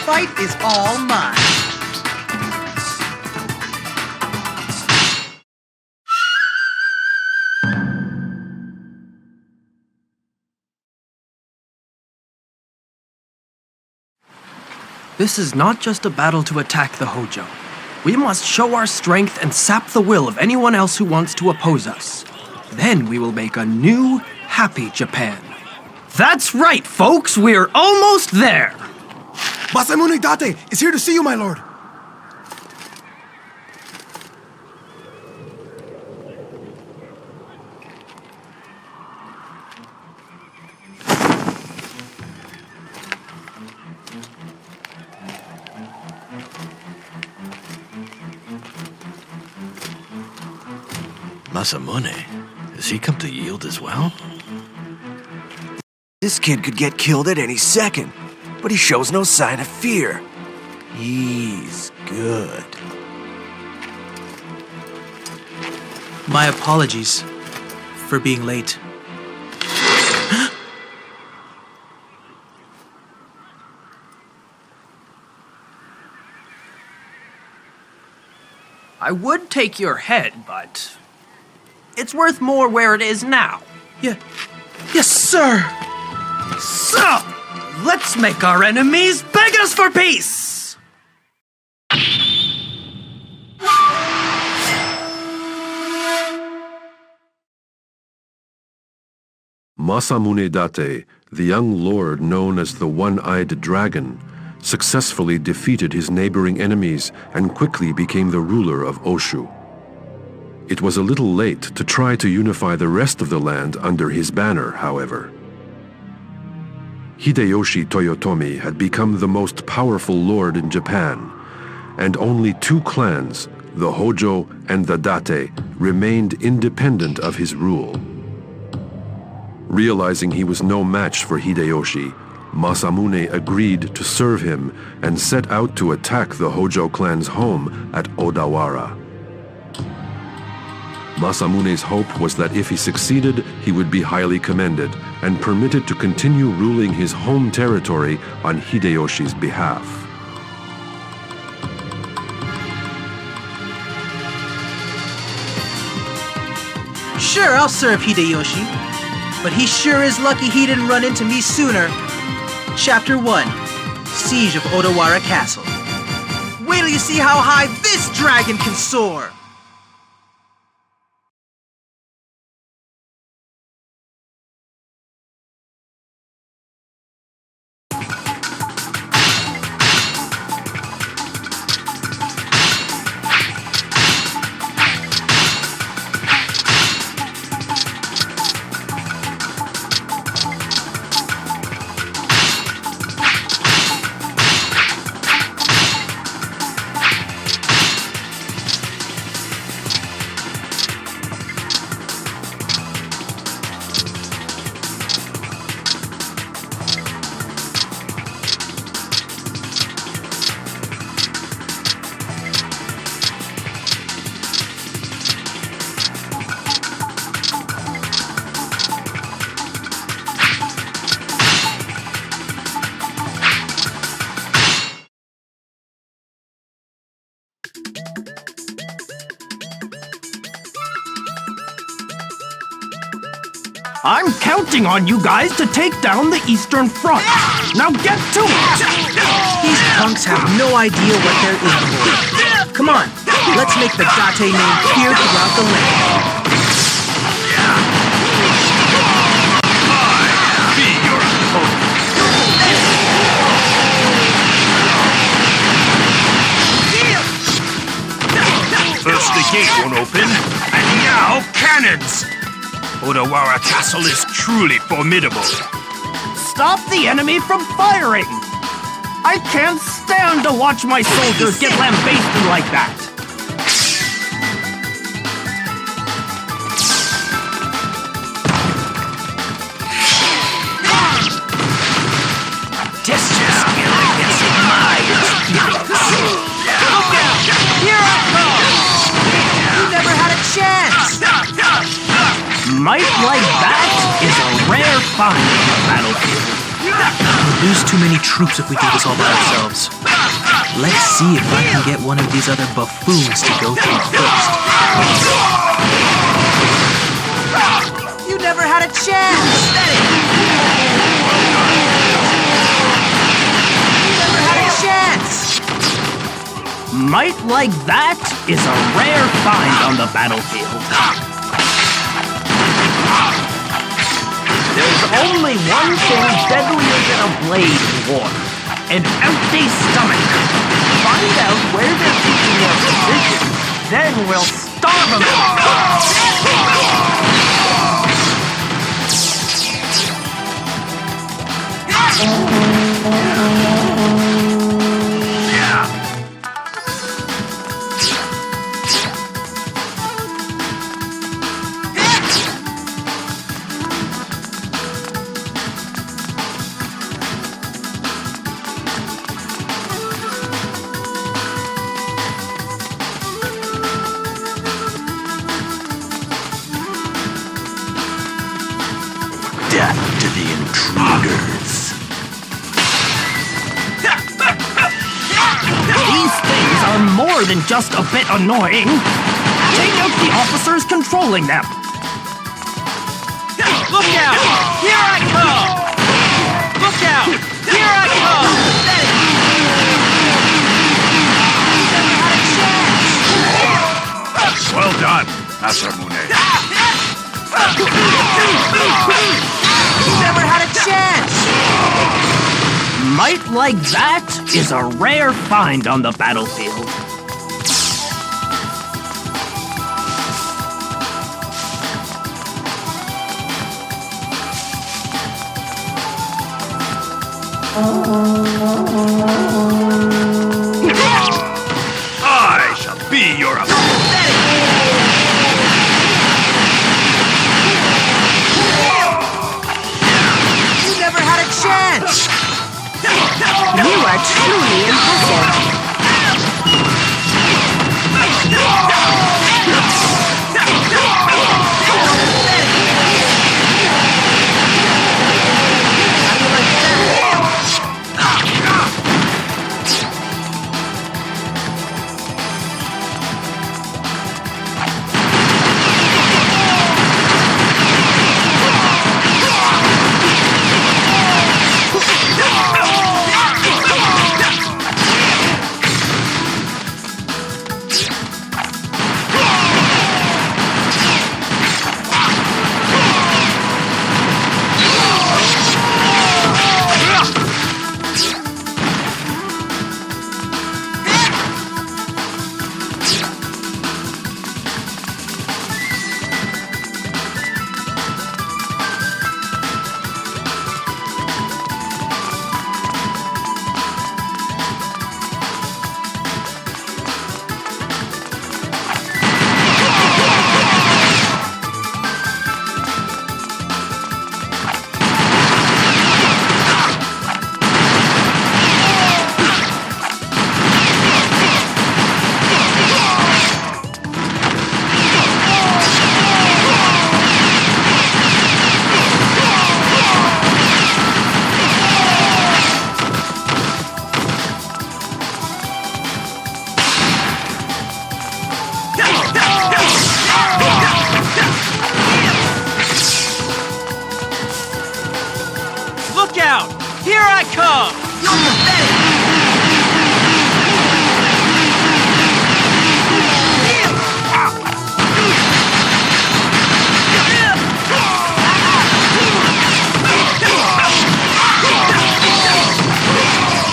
fight is all mine. This is not just a battle to attack the Hojo. We must show our strength and sap the will of anyone else who wants to oppose us. Then we will make a new, happy Japan. That's right, folks! We're almost there! Masamune Date is here to see you, my lord. Masamune? Has he come to yield as well? This kid could get killed at any second, but he shows no sign of fear. He's good. My apologies for being late. I would take your head, but it's worth more where it is now. Yeah. Yes, sir! So, let's make our enemies beg us for peace! Masamune Date, the young lord known as the One-Eyed Dragon, successfully defeated his neighboring enemies and quickly became the ruler of Oshu. It was a little late to try to unify the rest of the land under his banner, however. Hideyoshi Toyotomi had become the most powerful lord in Japan, and only two clans, the Hojo and the Date, remained independent of his rule. Realizing he was no match for Hideyoshi, Masamune agreed to serve him and set out to attack the Hojo clan's home at Odawara. Masamune's hope was that if he succeeded, he would be highly commended and permitted to continue ruling his home territory on Hideyoshi's behalf. Sure, I'll serve Hideyoshi, but he sure is lucky he didn't run into me sooner. Chapter 1, Siege of Odawara Castle. Wait till you see how high this dragon can soar! I'm counting on you guys to take down the Eastern Front. Now get to it! These punks have no idea what they're in for. Come on, let's make the Date name clear throughout the land. First the gate won't open, and now cannons! Odawara Castle is truly formidable. Stop the enemy from firing! I can't stand to watch my soldiers get lambasted like that! Test your skill against admired. Look out! Here I come! You never had a chance! Might like that is a rare find on the battlefield. lose too many troops if we do this all by ourselves. Let's see if I can get one of these other buffoons to go through first. You never had a chance! You never had a chance! Might like that is a rare find on the battlefield. There's only one thing deadlier than a blade in war. An empty stomach. Find out where they're keeping their position, then we'll starve them. Death to the intruders. These things are more than just a bit annoying. Take out the officers controlling them. Look out! Here I come! Look out! Here I come! Well done, Masamune. You never had a chance! Might like that is a rare find on the battlefield. I shall be your You never had a chance! You are truly impressive. Look out! Here I come!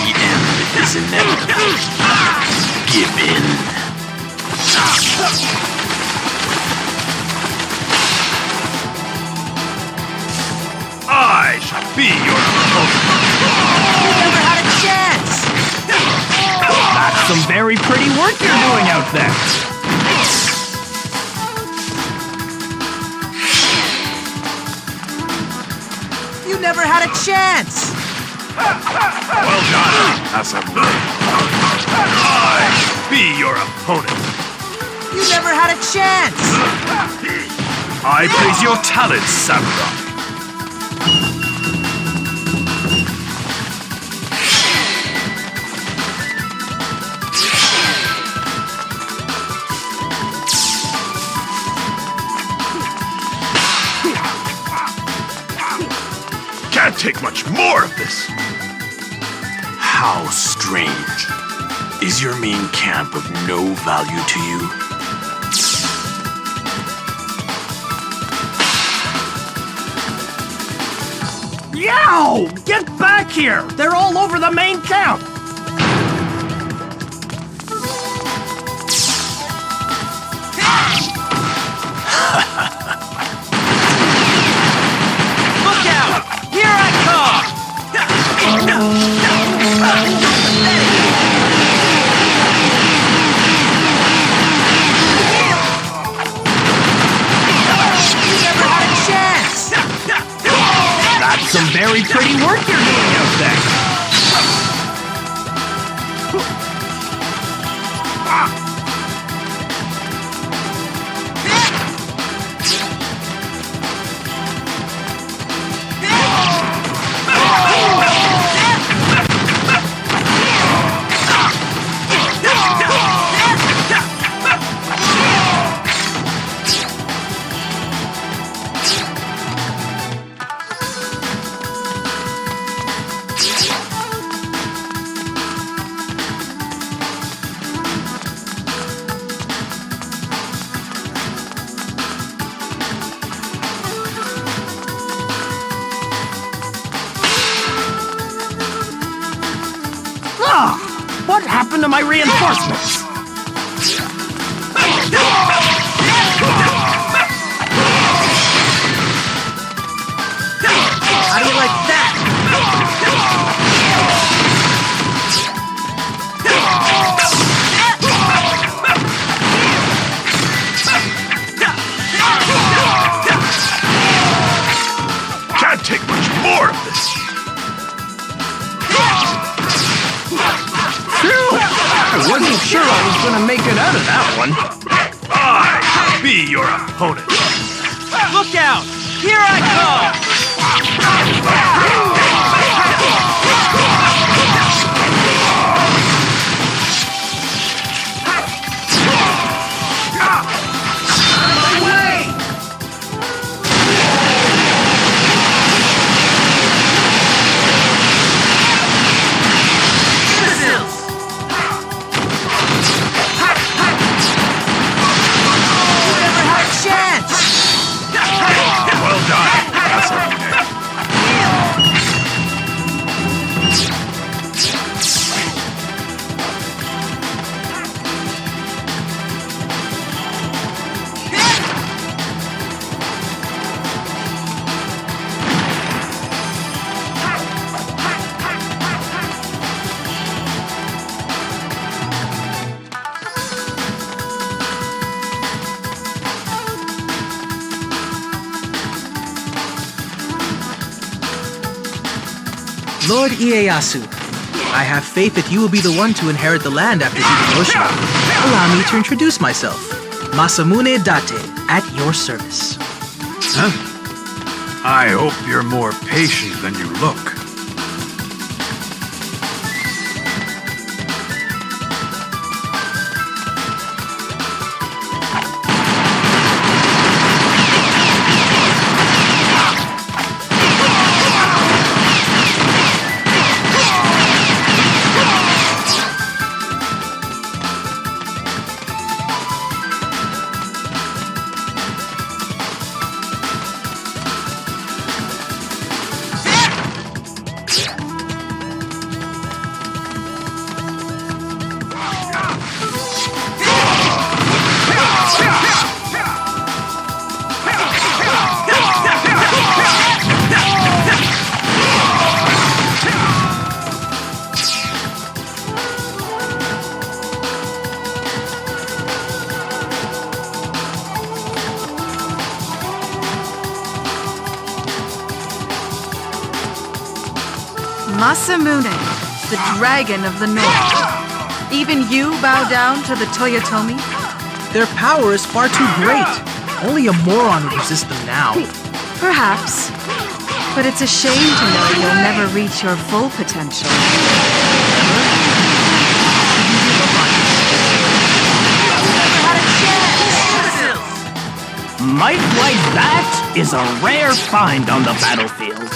The end is inevitable. Give in. I shall be your opponent. You never had a chance! That's some very pretty work you're doing out there. You never had a chance! Well done, Masamune. I shall be your opponent. You never had a chance! I praise your talents, samurai. more of this. How strange. Is your main camp of no value to you? Yow! Get back here! They're all over the main camp! Look out! Here I come! You never had a chance! That's some very pretty work you're doing out there. What happened to my reinforcements? How do you like that? Can't take much more of this. I wasn't sure I was gonna make it out of that one. I be your opponent. Look out! Here I come! Well done, Masamune. Lord Ieyasu, I have faith that you will be the one to inherit the land after Hideyoshi. Allow me to introduce myself. Masamune Date, at your service. I hope you're more patient than you look. Masamune, the dragon of the north. Even you bow down to the Toyotomi? Their power is far too great. Only a moron would resist them now. Perhaps. But it's a shame to know you'll never reach your full potential. Might like that is a rare find on the battlefield.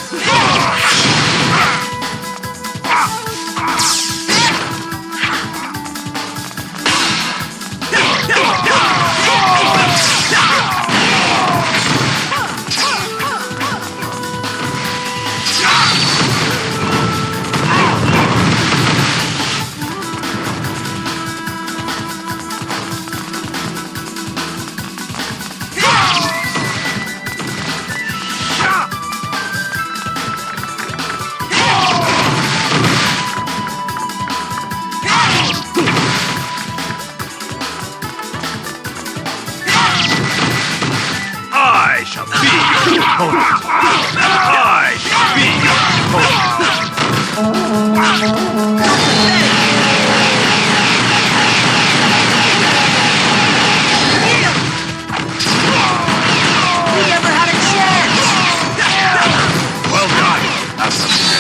Well done, Masamune.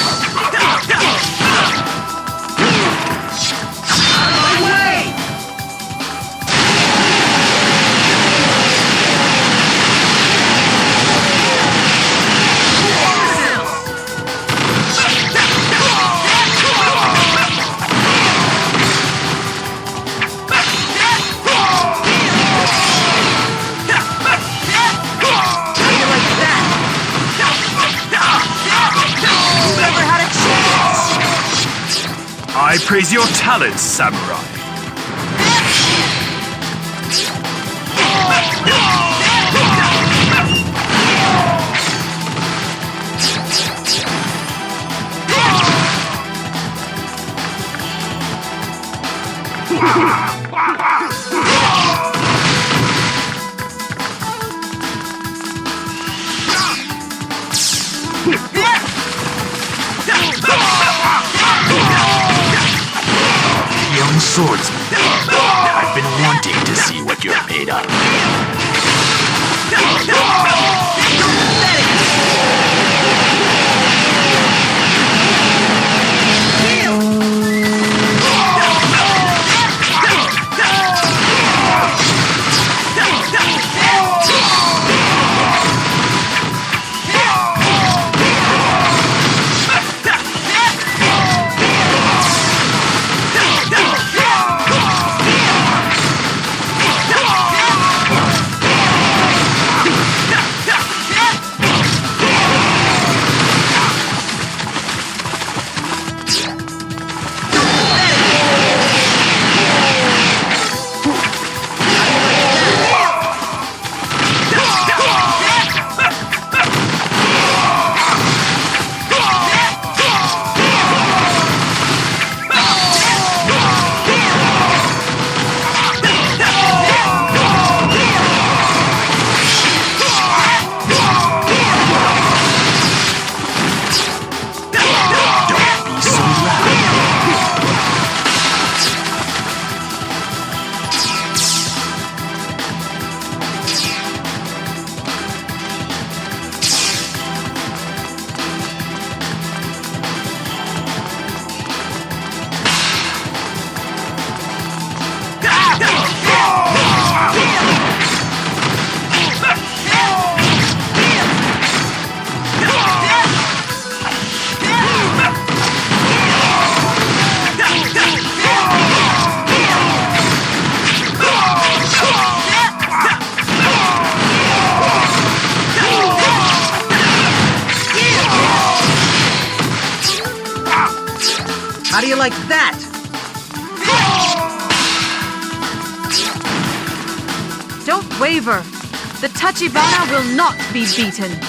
I praise your talents, samurai. Young swordsman, I've been wanting to see what you're made of. How do you like that? Don't waver. The Tachibana will not be beaten.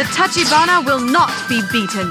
The Tachibana will not be beaten.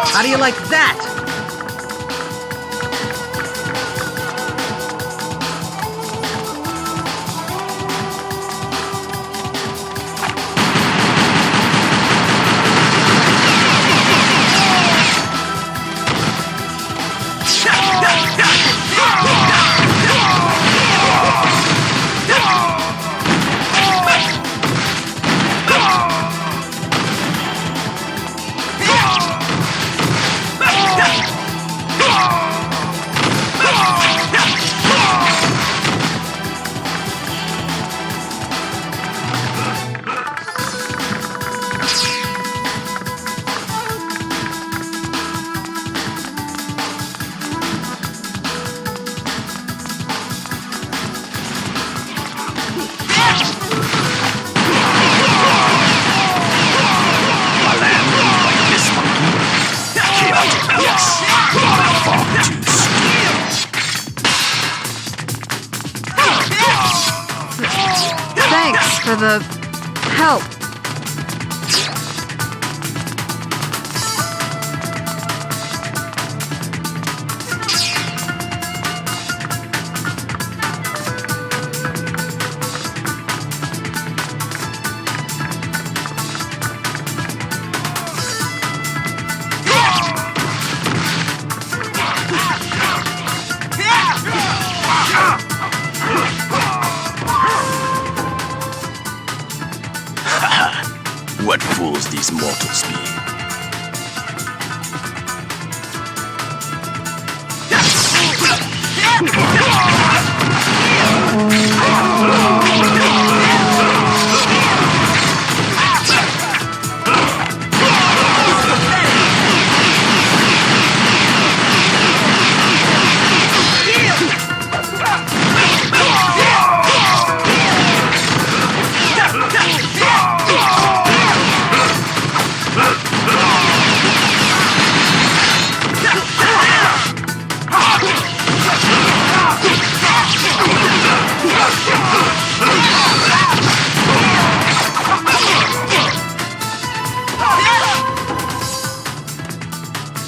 How do you like that? Thanks for the help. What fools these mortals be.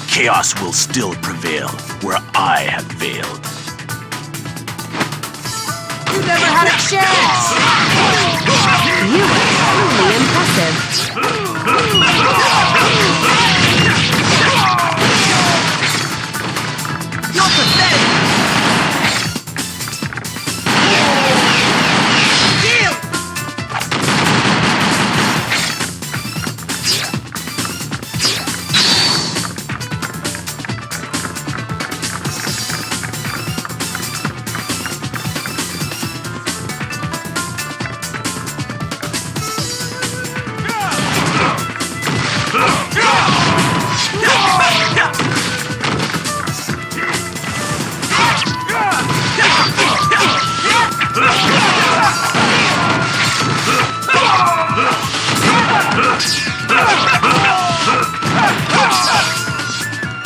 Chaos will still prevail where I have failed. You never had a chance! You were truly impressive. You're pathetic!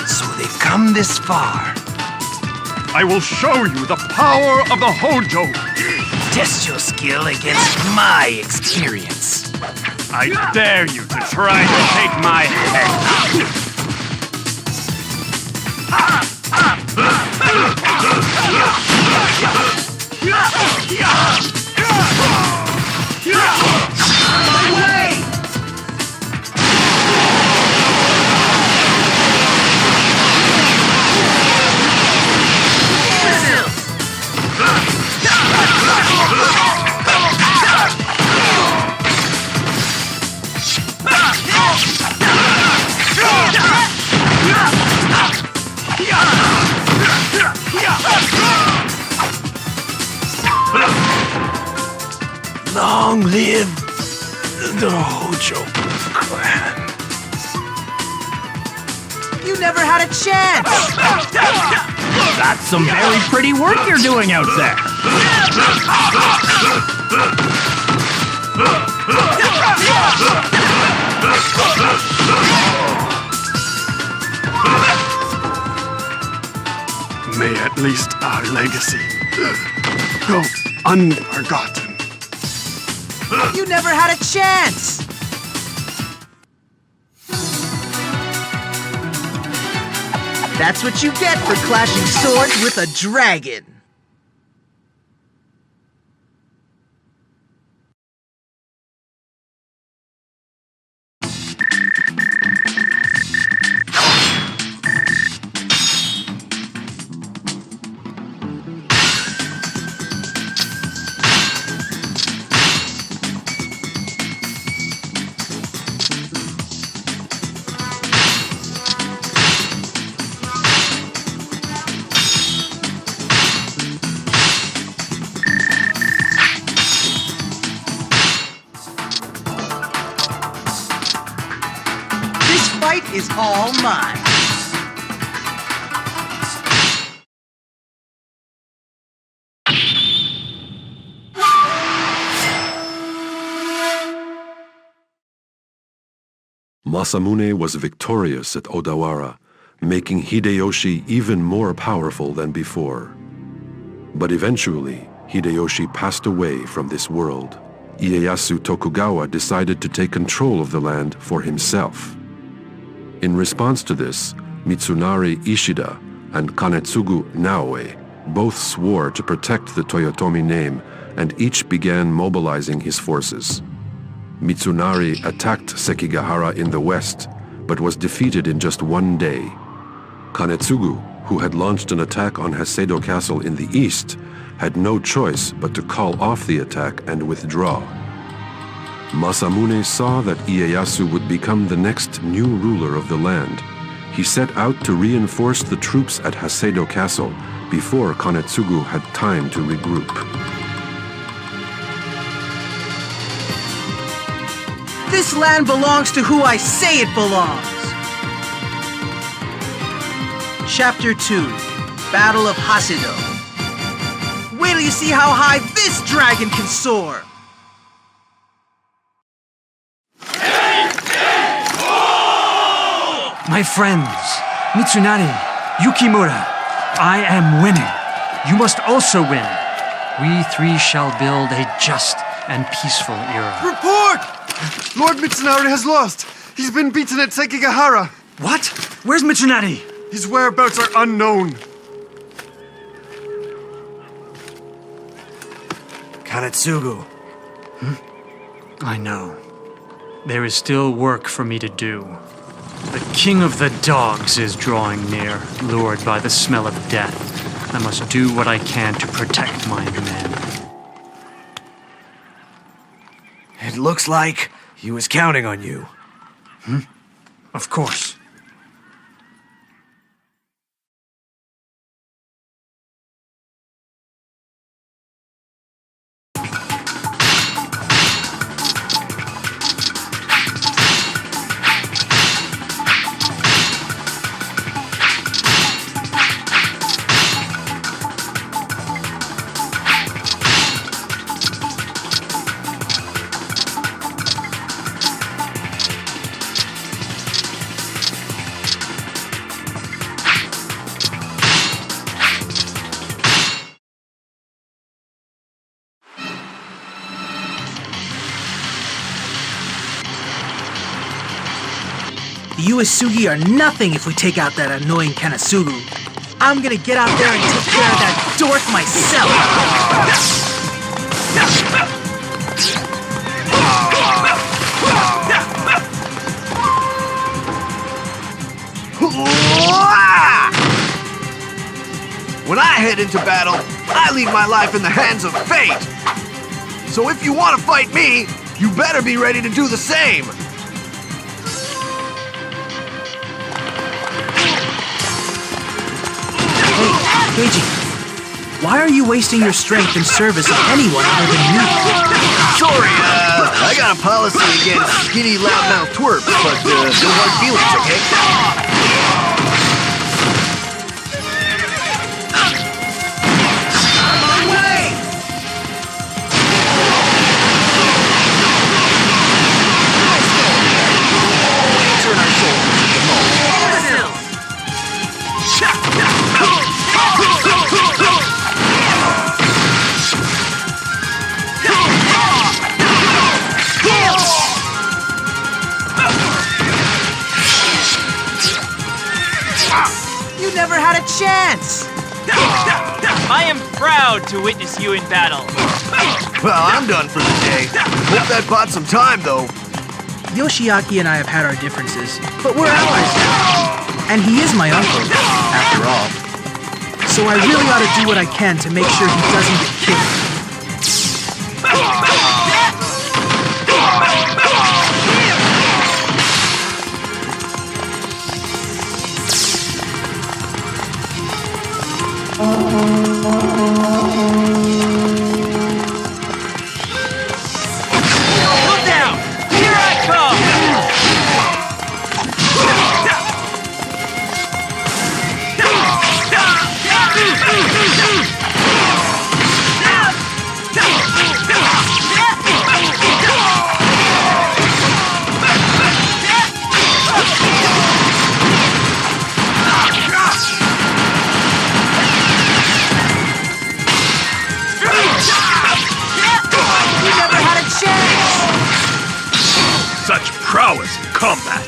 So they've come this far. I will show you the power of the Hojo. Test your skill against my experience. I dare you to try to take my head. Long live the Hojo clan. You never had a chance! That's some very pretty work you're doing out there. May at least our legacy go unforgotten. You never had a chance! That's what you get for clashing swords with a dragon! Is all mine. Masamune was victorious at Odawara, making Hideyoshi even more powerful than before. But eventually, Hideyoshi passed away from this world. Ieyasu Tokugawa decided to take control of the land for himself. In response to this, Mitsunari Ishida and Kanetsugu Naoe both swore to protect the Toyotomi name, and each began mobilizing his forces. Mitsunari attacked Sekigahara in the west, but was defeated in just one day. Kanetsugu, who had launched an attack on Hasedo Castle in the east, had no choice but to call off the attack and withdraw. Masamune saw that Ieyasu would become the next new ruler of the land. He set out to reinforce the troops at Hasedo Castle before Kanetsugu had time to regroup. This land belongs to who I say it belongs! Chapter 2, Battle of Hasedo. Wait till you see how high this dragon can soar! My friends, Mitsunari, Yukimura, I am winning. You must also win. We three shall build a just and peaceful era. Report! Lord Mitsunari has lost. He's been beaten at Sekigahara. What? Where's Mitsunari? His whereabouts are unknown. Kanetsugu. I know. There is still work for me to do. The king of the dogs is drawing near, lured by the smell of death. I must do what I can to protect my men. It looks like he was counting on you. Of course. The Uesugi are nothing if we take out that annoying Kanetsugu. I'm gonna get out there and take care of that dork myself! When I head into battle, I leave my life in the hands of fate. So if you want to fight me, you better be ready to do the same. Hey, Keiji, why are you wasting your strength in service of anyone other than me? Sorry, I got a policy against skinny, loudmouth twerps, but no hard feelings, okay? Never had a chance! I am proud to witness you in battle. Well, I'm done for the day. Hope that bought some time, though. Yoshiaki and I have had our differences, but we're allies now. And he is my uncle, after all. So I really ought to do what I can to make sure he doesn't get killed. Look down! Here I come! Such prowess in combat.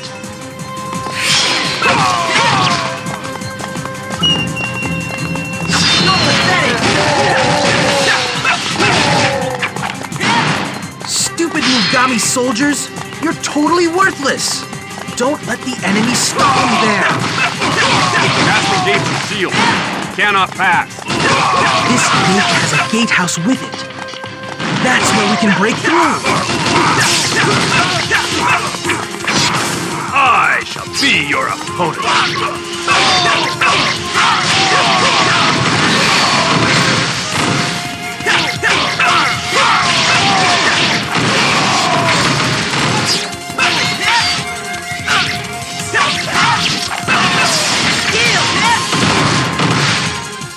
Stupid Mugami soldiers! You're totally worthless! Don't let the enemy stop you there! Castle gates are sealed. Cannot pass. This gate has a gatehouse with it. That's where we can break through! I shall be your opponent.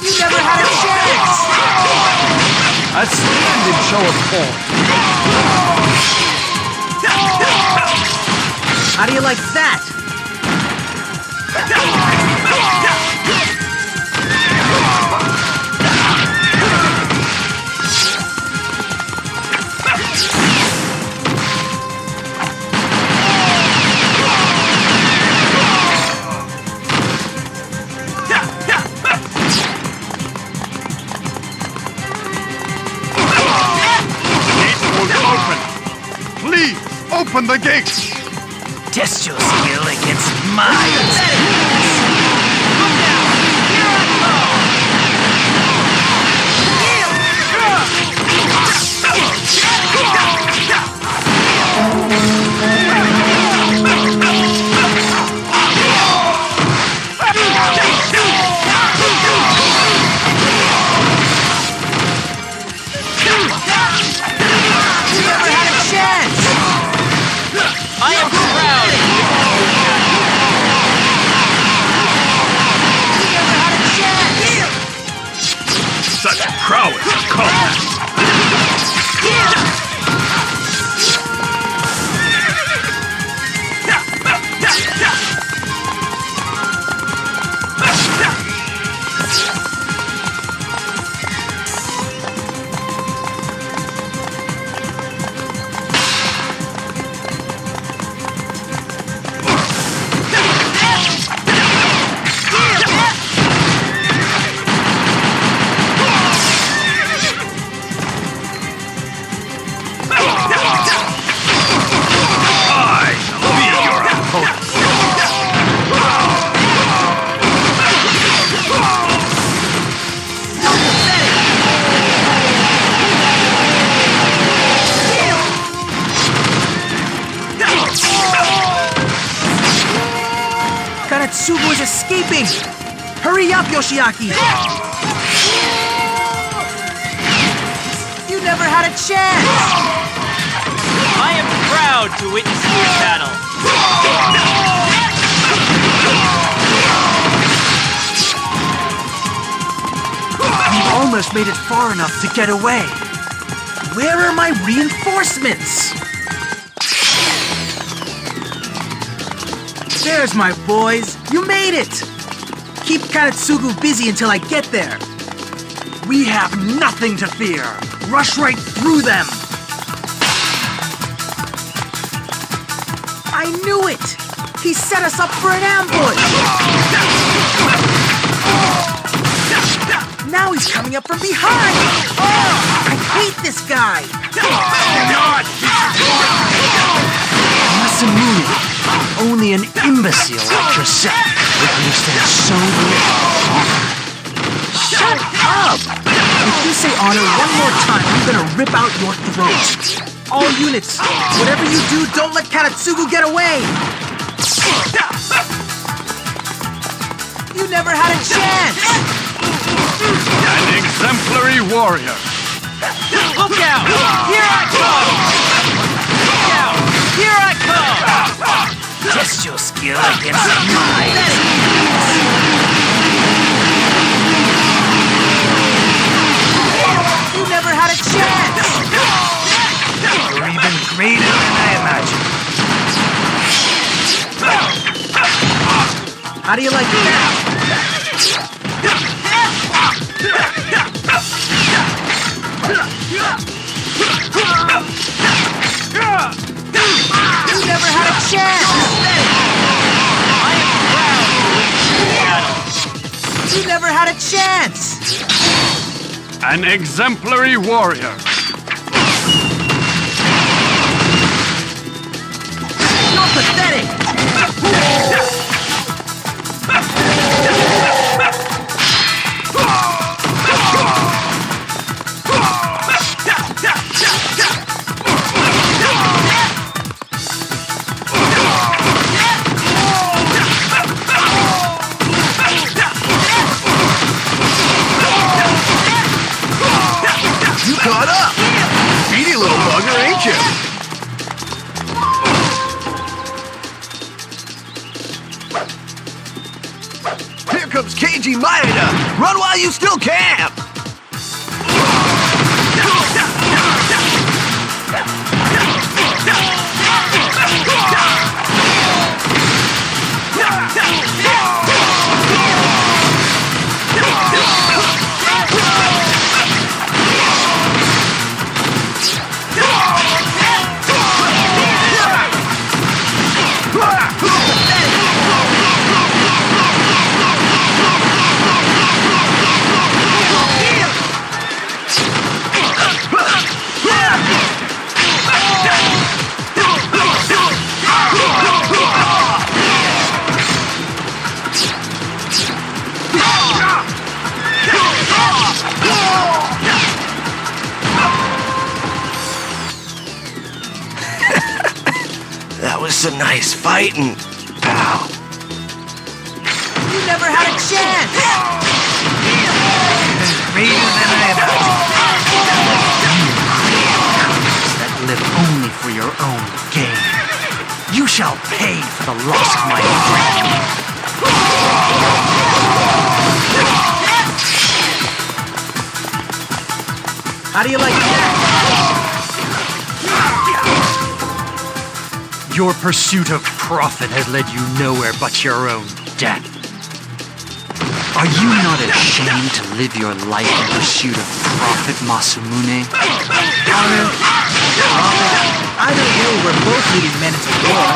You never had a chance! A splendid show of form. How do you like that? Please, open the gate! Test your skill against mine. I am proud! Such prowess in combat. Kanetsugu is escaping! Hurry up, Yoshiaki! You You never had a chance! I am proud to witness your battle. You almost made it far enough to get away. Where are my reinforcements? There's my boys. You made it! Keep Kanetsugu busy until I get there. We have nothing to fear. Rush right through them. I knew it! He set us up for an ambush! Now he's coming up from behind! I hate this guy! Masamune, only an imbecile like yourself would understand so little. Shut up! If you say honor one more time, I'm gonna rip out your throat. All units, whatever you do, don't let Kanetsugu get away! You never had a chance! An exemplary warrior. Look out! Here I come! Look out! Here I come! Test your skill against mine. You never had a chance! You're even greater than I imagined. How do you like that? You never had a chance! I am proud to witness your battle. You never had a chance! An exemplary warrior. You're pathetic! You caught up! Speedy little bugger, ain't you? Here comes Keiji Maeda! Run while you still can! That was some nice fighting, pal. You never had a chance! Greater than I imagined. That live only for your own gain. You shall pay for the loss of my friend. How do you like that? Your pursuit of profit has led you nowhere but your own death. Are you not ashamed to live your life in pursuit of profit, Masamune? Honor, profit, either way, we're both leading men into war.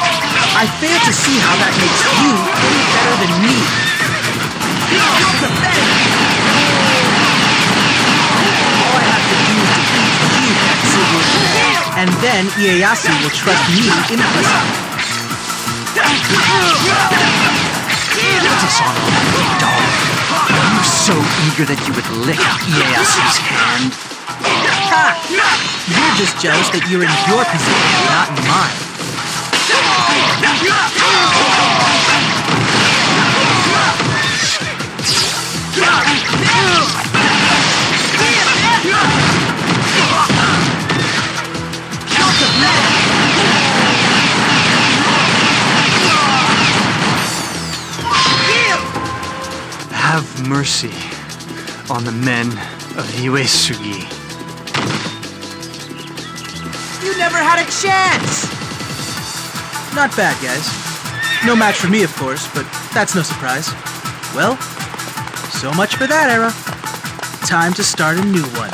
I fail to see how that makes you any better than me. All I have to do is defeat you, Katsugu, and then Ieyasu will trust me implicitly. Dishonorable dog. Are you so eager that you would lick Ieyasu's hand? Ha! You're just jealous that you're in your position, not in mine. have mercy on the men of Uesugi. You never had a chance! Not bad, guys. No match for me, of course, but that's no surprise. Well, so much for that era. Time to start a new one.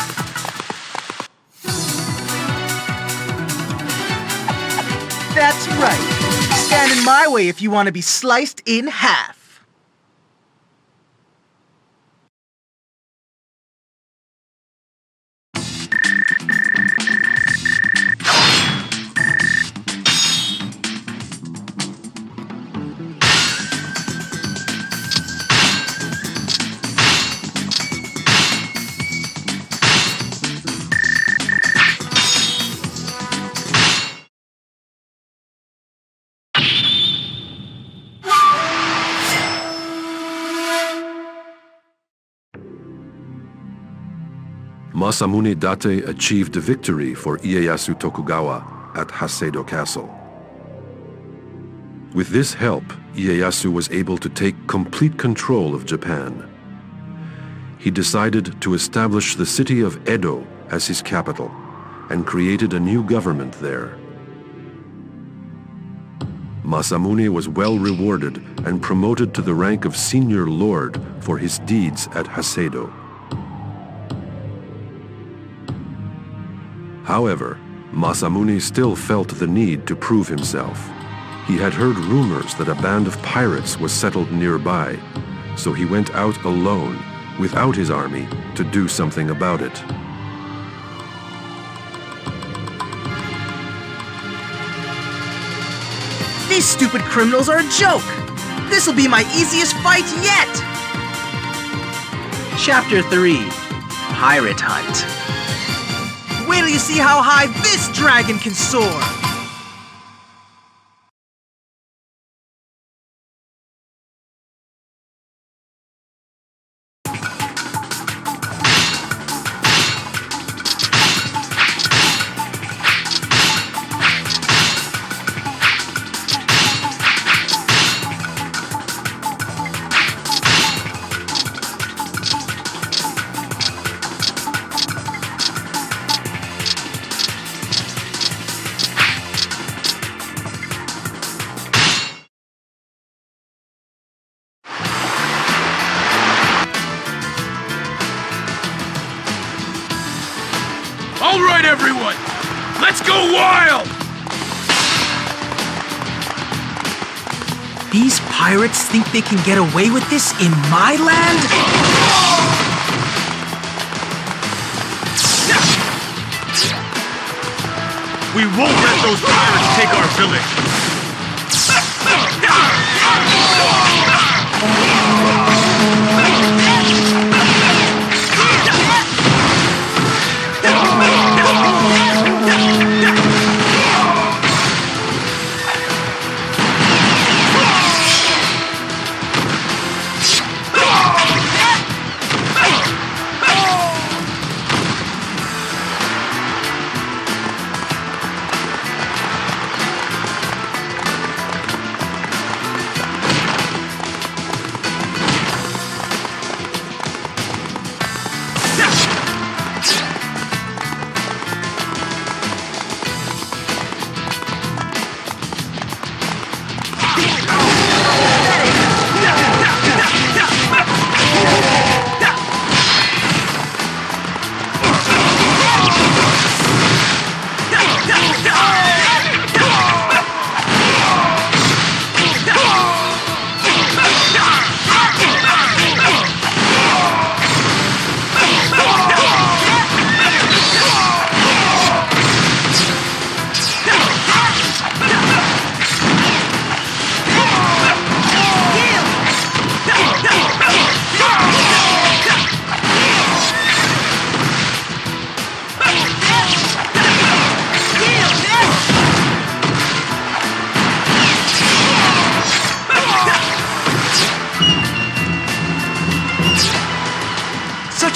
That's right. Stand in my way if you want to be sliced in half. Masamune Date achieved a victory for Ieyasu Tokugawa at Hasedo Castle. With this help, Ieyasu was able to take complete control of Japan. He decided to establish the city of Edo as his capital and created a new government there. Masamune was well rewarded and promoted to the rank of senior lord for his deeds at Hasedo. However, Masamune still felt the need to prove himself. He had heard rumors that a band of pirates was settled nearby, so he went out alone, without his army, to do something about it. These stupid criminals are a joke! This'll be my easiest fight yet! Chapter 3. Pirate Hunt. Wait till you see how high this dragon can soar! All right, everyone! Let's go wild! These pirates think they can get away with this in my land? We won't let those pirates take our village!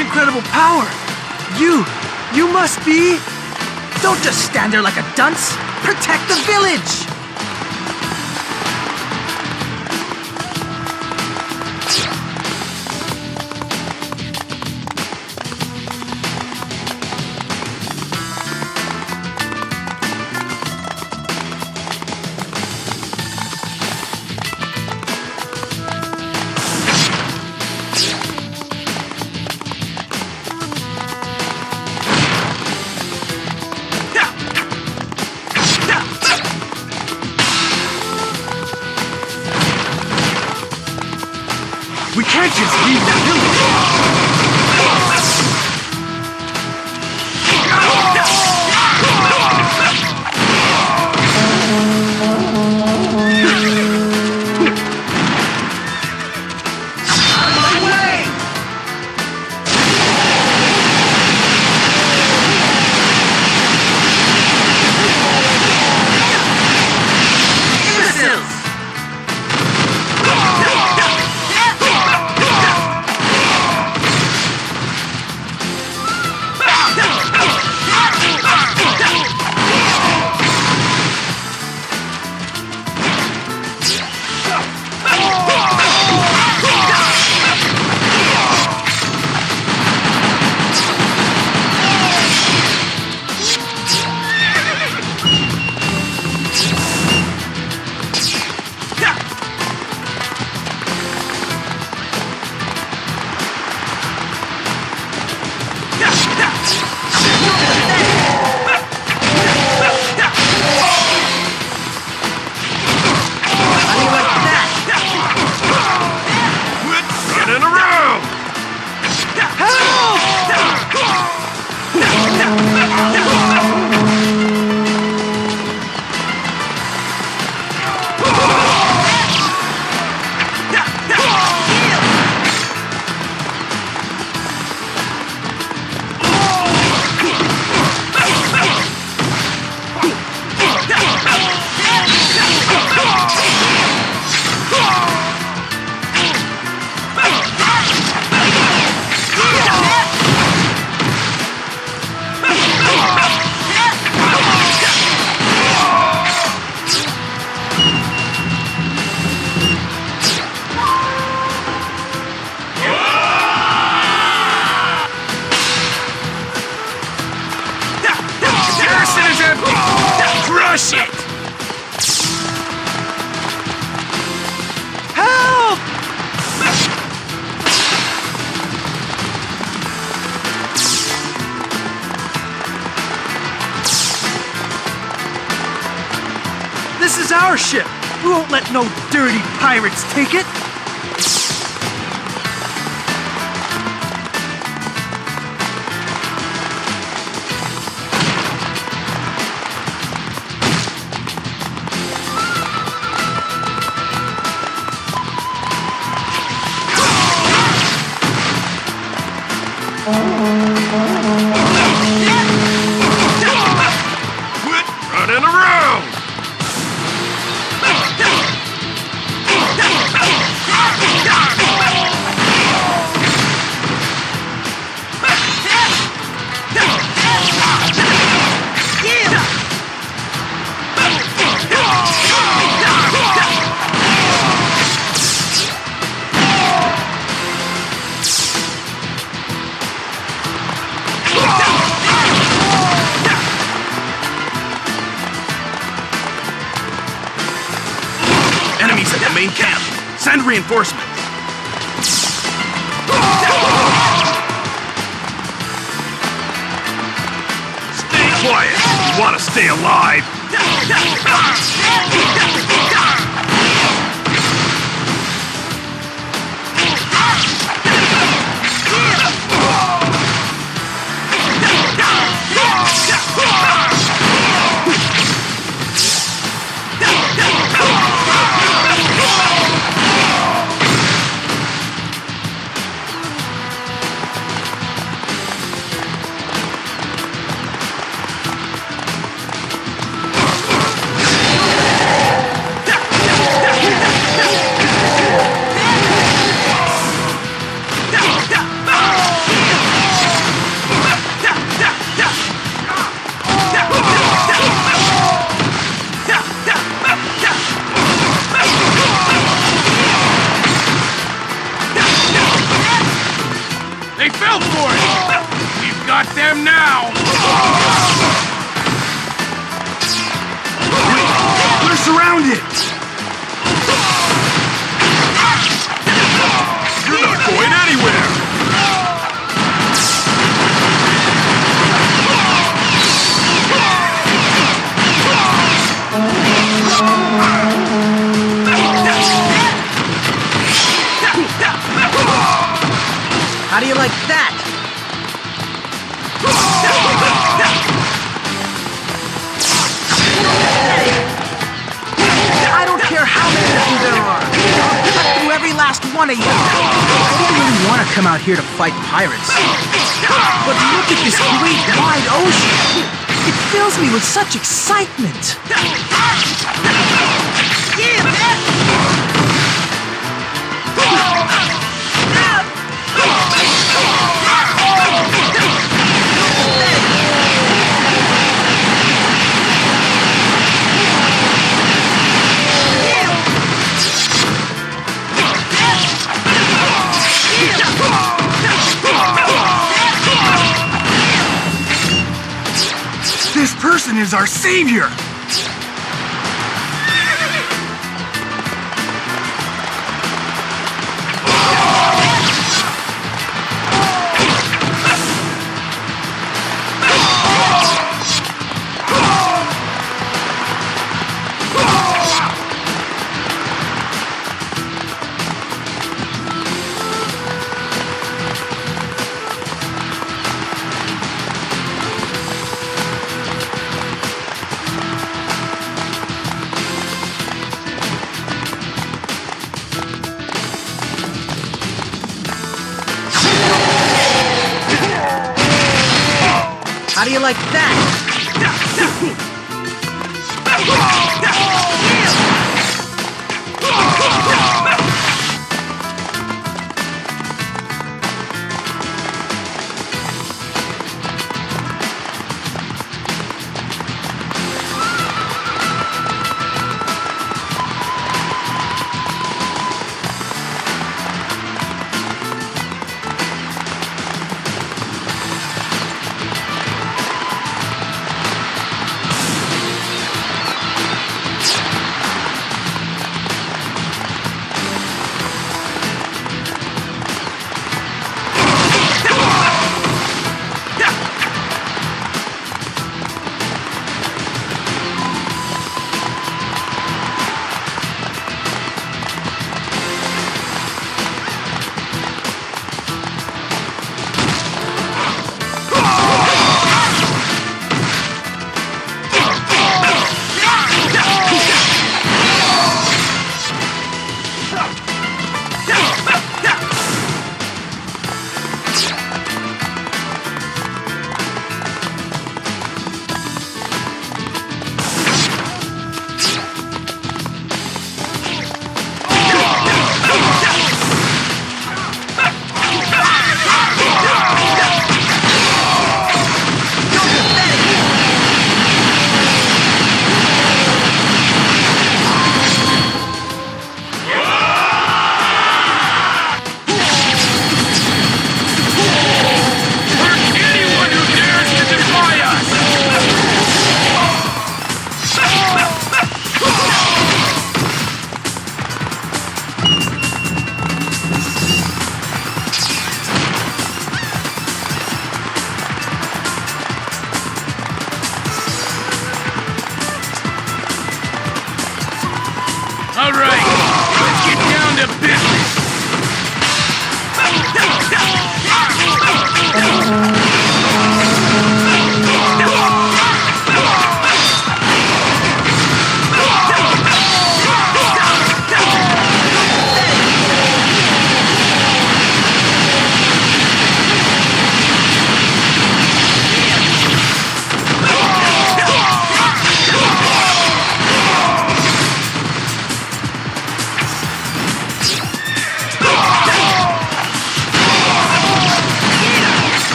Incredible power! You must be... Don't just stand there like a dunce! Protect the village! We can't just leave the village. This is our ship. We won't let no dirty pirates take it. Running around! Enemies at the main camp. Send reinforcements. Stay quiet. You want to stay alive. They fell for it! We've got them now! We're surrounded! You're not going anywhere! How do you like that? I don't care how many of you there are. I'll cut through every last one of you. I didn't really want to come out here to fight pirates. But look at this great wide ocean. It fills me with such excitement. This person is our savior! How do you like that?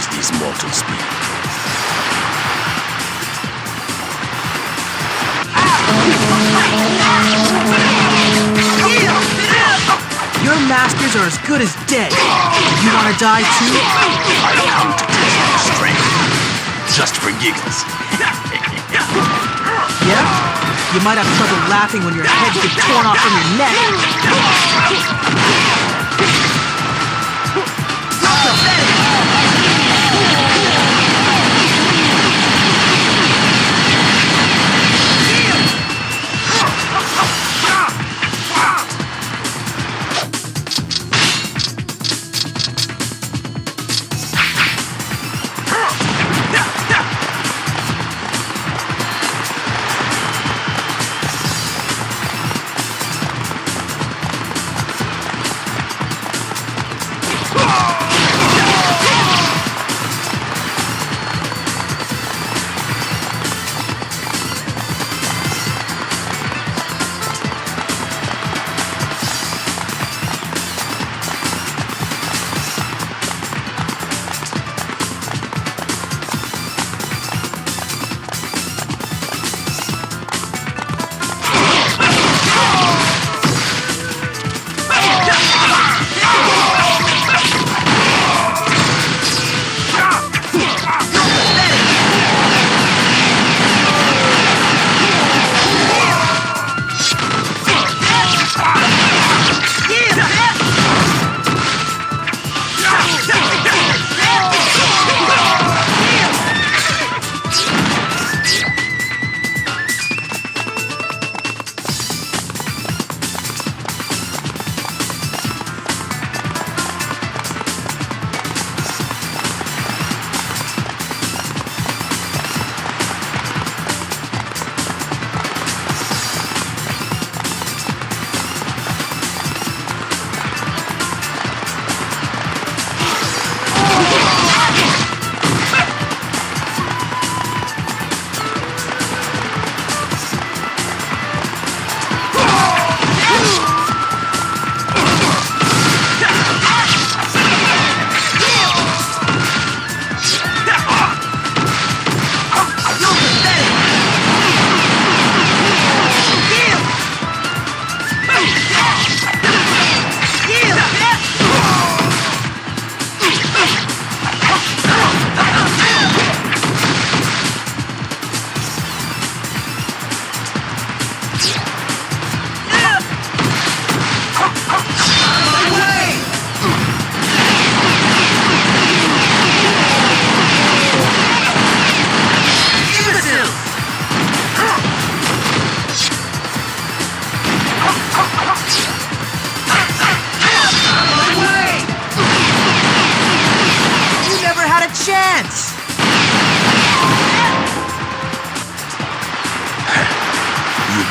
oppose these mortals be? Your masters are as good as dead. You want to die too? I've come to test your strength. Just for giggles. Yeah? You might have trouble laughing when your head gets torn off from your neck.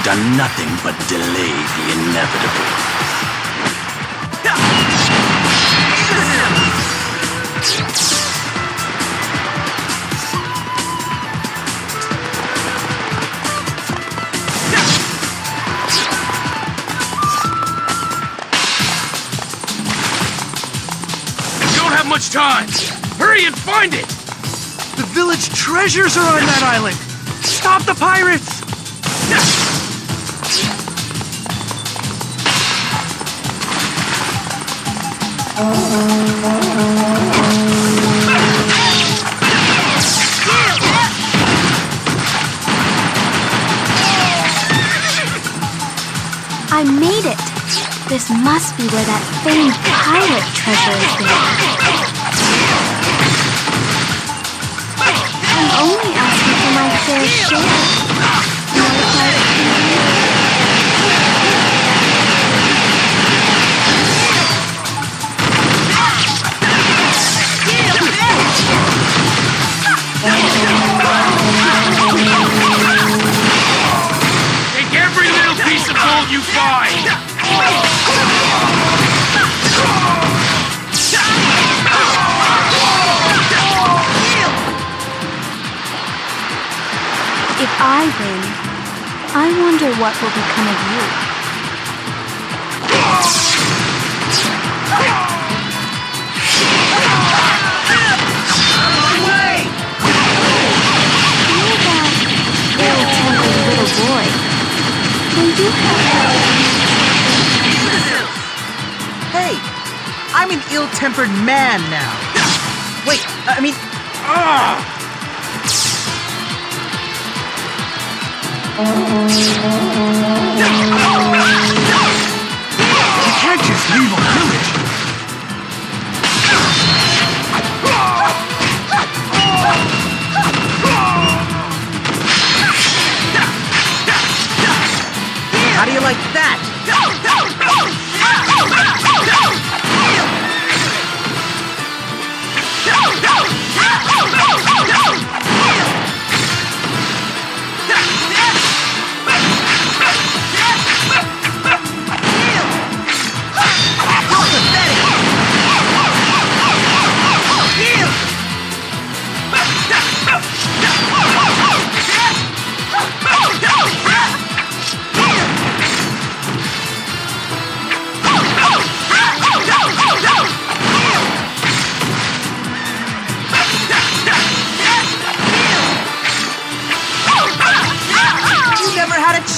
Done nothing but delay the inevitable. We don't have much time. Hurry and find it. The village treasures are on that island. Stop the pirates! I made it! This must be where that famed pirate treasure is buried. I'm only asking for my fair share. Take every little piece of gold you find! If I win, I wonder what will become of you. Hey, I'm an ill-tempered man now. Wait, I mean... You can't just leave our village. How do you like that?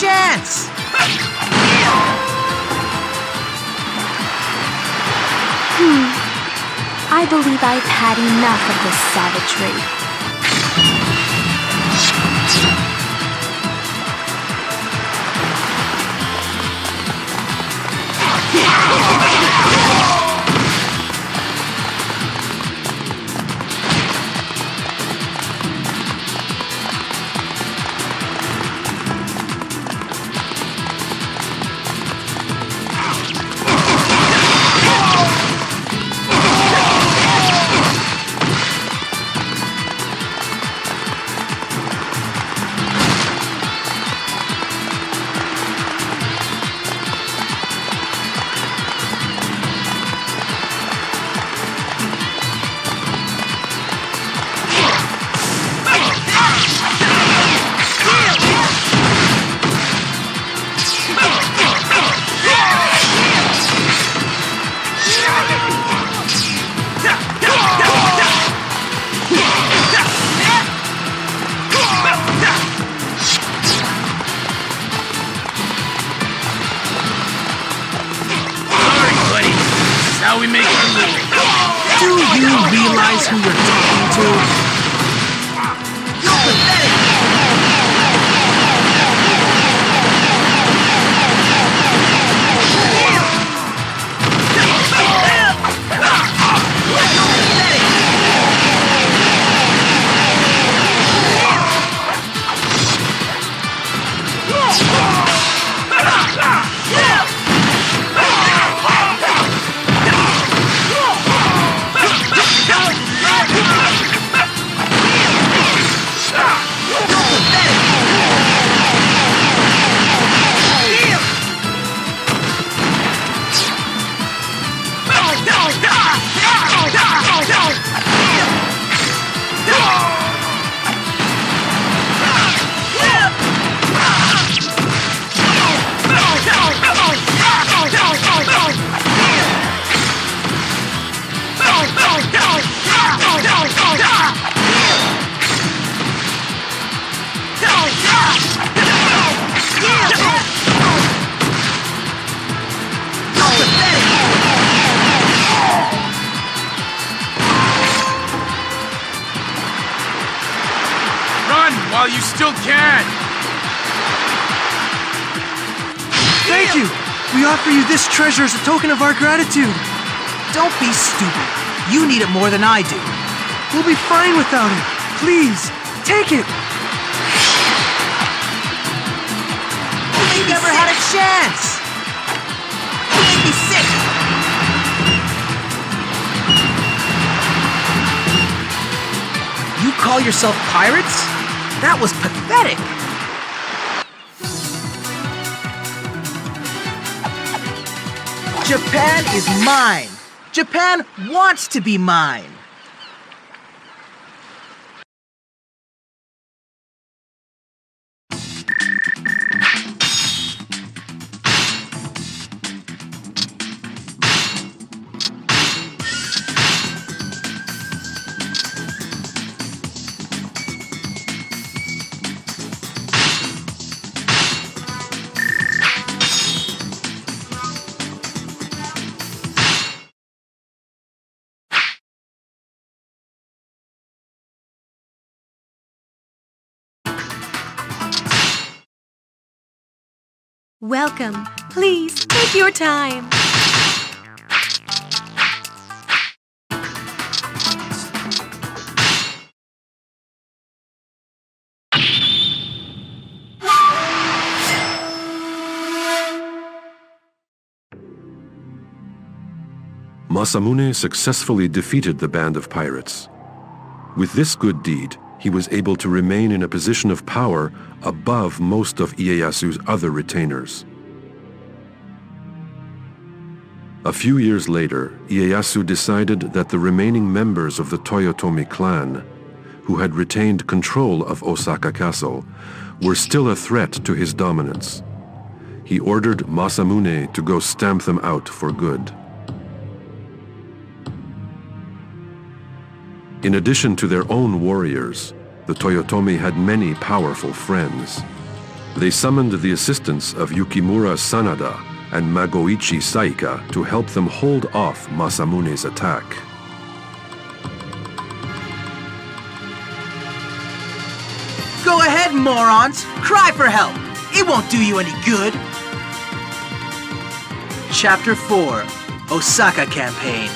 Chance! I believe I've had enough of this savagery. How we make our living. Do you realize who you're talking to? You're pathetic! While you still can! Thank you! We offer you this treasure as a token of our gratitude. Don't be stupid. You need it more than I do. We'll be fine without it. Please, take it! You never had a chance! You make me sick! You call yourself pirates? That was pathetic! Japan is mine! Japan wants to be mine! Welcome. Please, take your time. Masamune successfully defeated the band of pirates. With this good deed, he was able to remain in a position of power above most of Ieyasu's other retainers. A few years later, Ieyasu decided that the remaining members of the Toyotomi clan, who had retained control of Osaka Castle, were still a threat to his dominance. He ordered Masamune to go stamp them out for good. In addition to their own warriors, the Toyotomi had many powerful friends. They summoned the assistance of Yukimura Sanada and Magoichi Saika to help them hold off Masamune's attack. Go ahead, morons! Cry for help! It won't do you any good! Chapter 4, Osaka Campaign.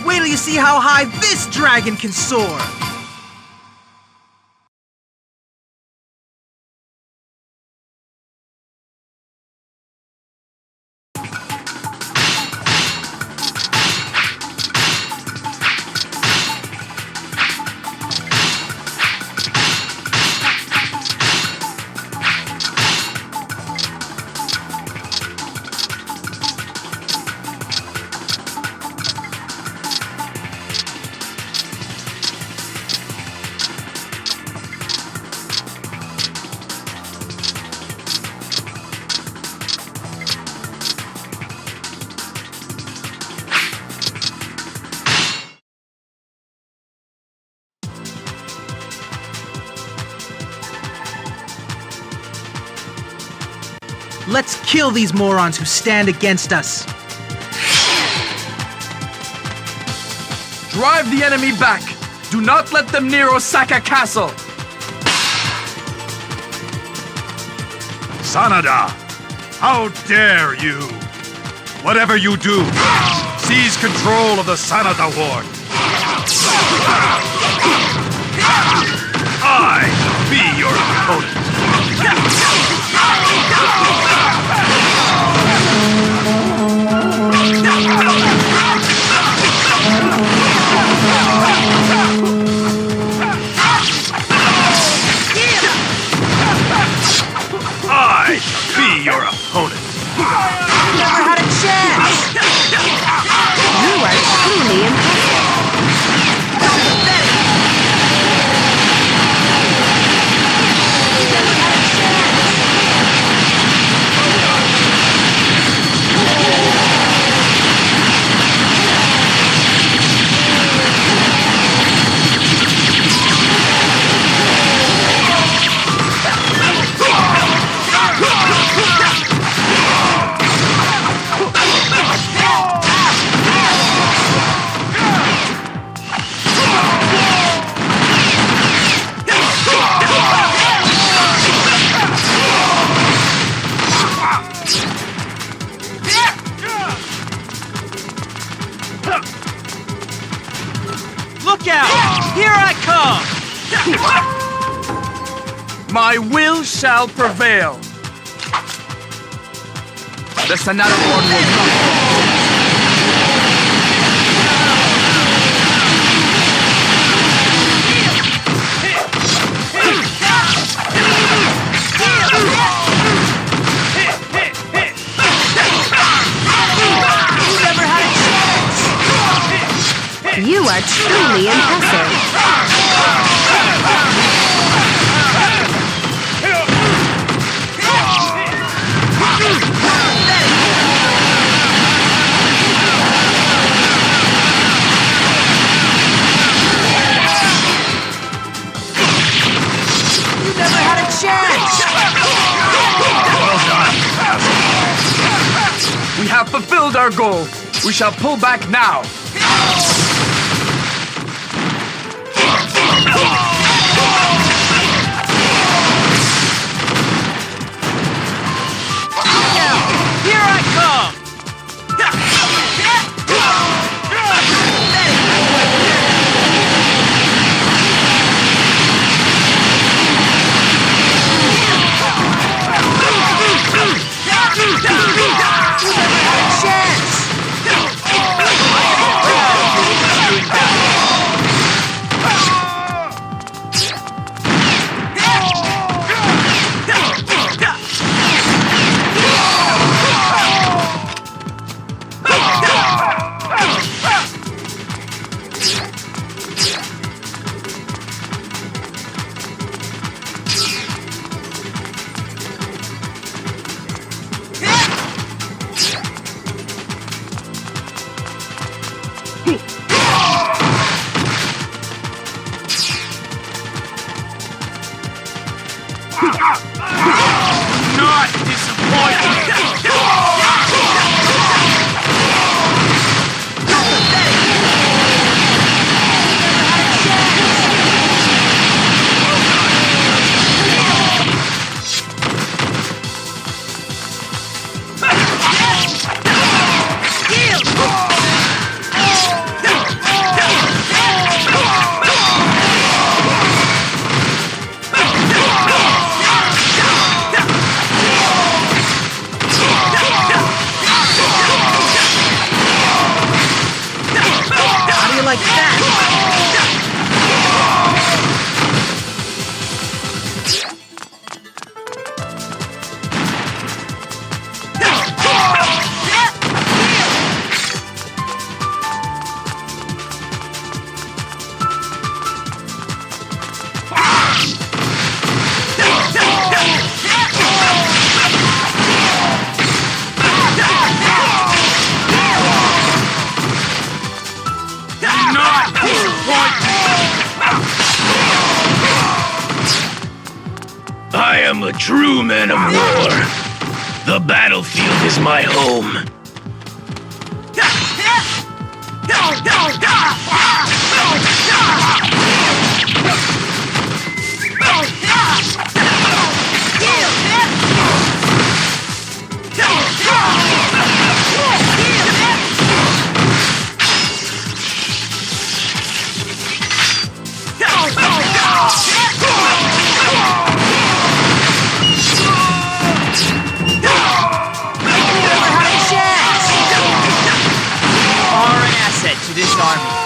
Wait till you see how high this dragon can soar! Let's kill these morons who stand against us! Drive the enemy back! Do not let them near Osaka Castle! Sanada! How dare you! Whatever you do, seize control of the Sanada Ward! I be your opponent! I be your opponent! Never had a chance! You are truly impressive. Look out! Here I come! My will shall prevail. The Sanada Ward will not fall. You are truly impressive. You never had a chance! Well done, We have fulfilled our goal. We shall pull back now. Here I come! Not disappointed! Like that. I am a true man of war. The battlefield is my home. To this army.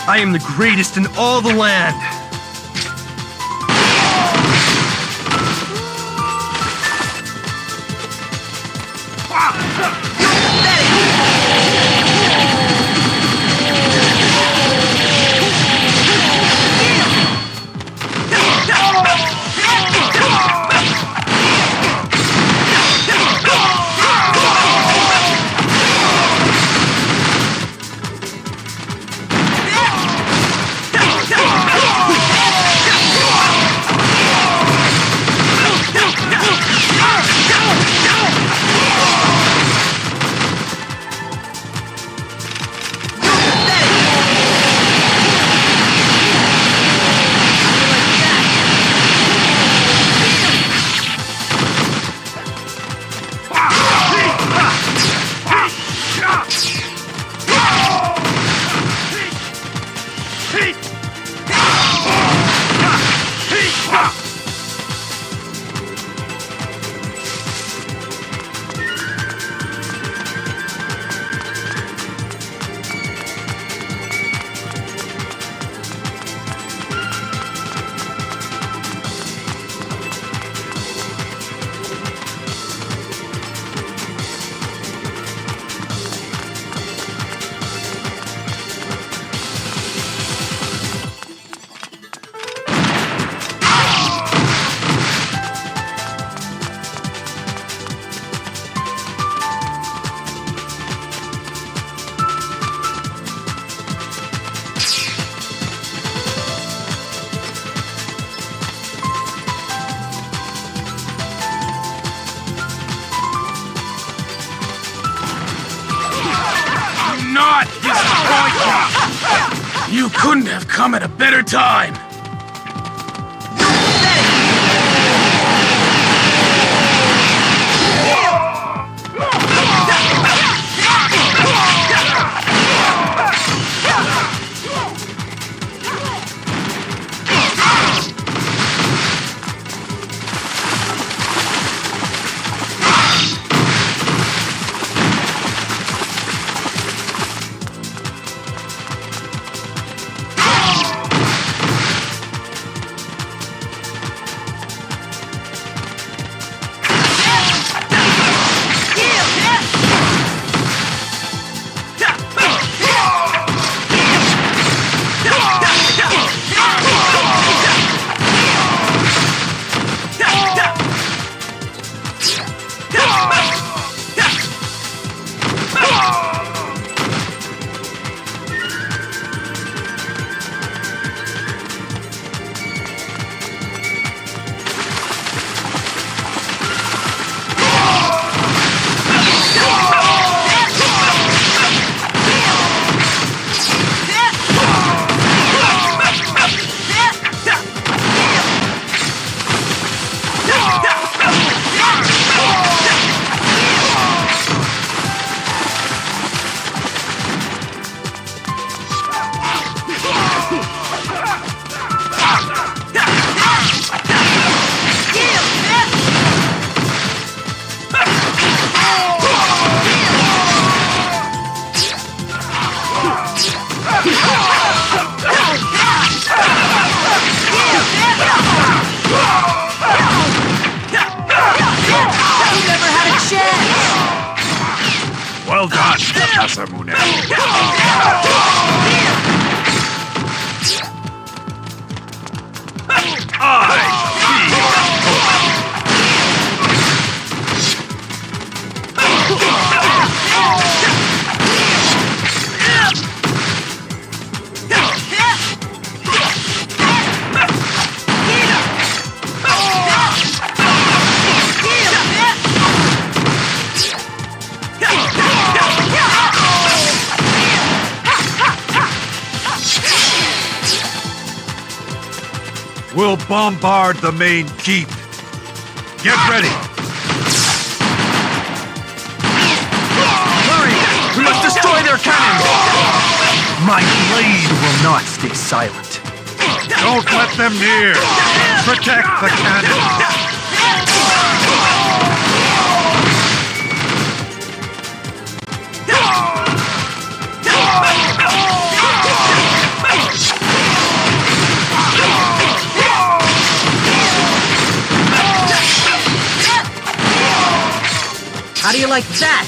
I am the greatest in all the land. not disappoint me! You couldn't have come at a better time! Well done, Masamune. We'll bombard the main keep. Get ready. Hurry! We must destroy their cannons! My blade will not stay silent. Don't let them near. Protect the cannons. How do you like that?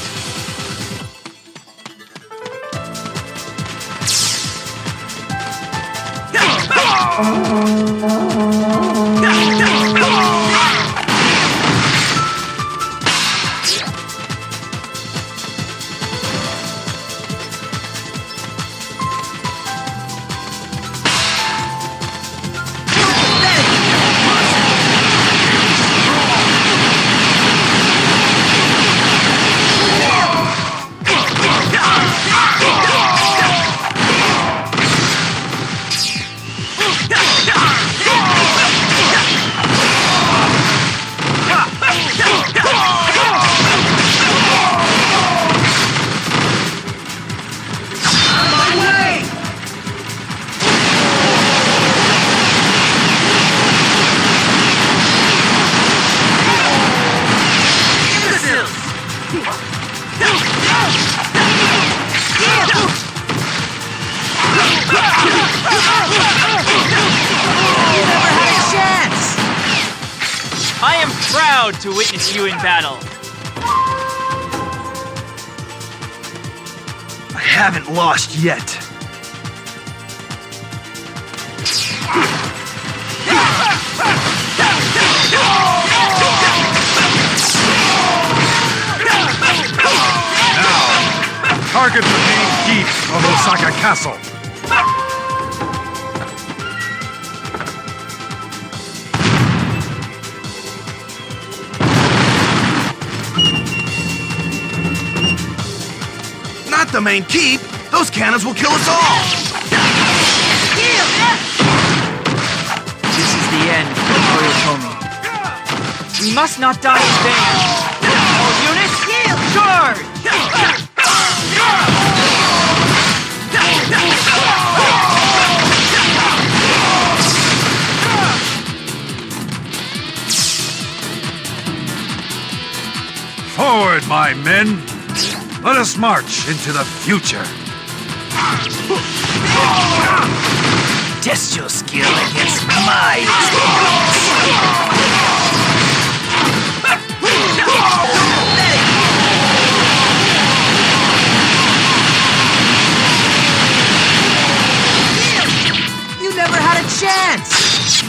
I am proud to witness you in battle. I haven't lost yet. Now, target the main keep of Osaka Castle. the main keep, those cannons will kill us all! This is the end for Toyotomi. We must not die in vain. All units, charge! Forward, my men! Let us march into the future. Test your skill against my experience. You never had a chance!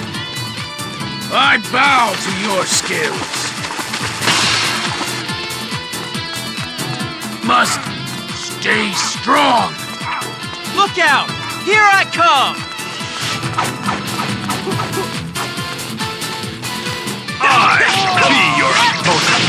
I bow to your skills. Must stay strong. Look out! Here I come! I be your opponent.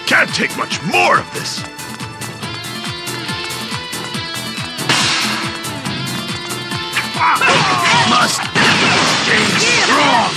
Can't take much more of this. Must stay strong.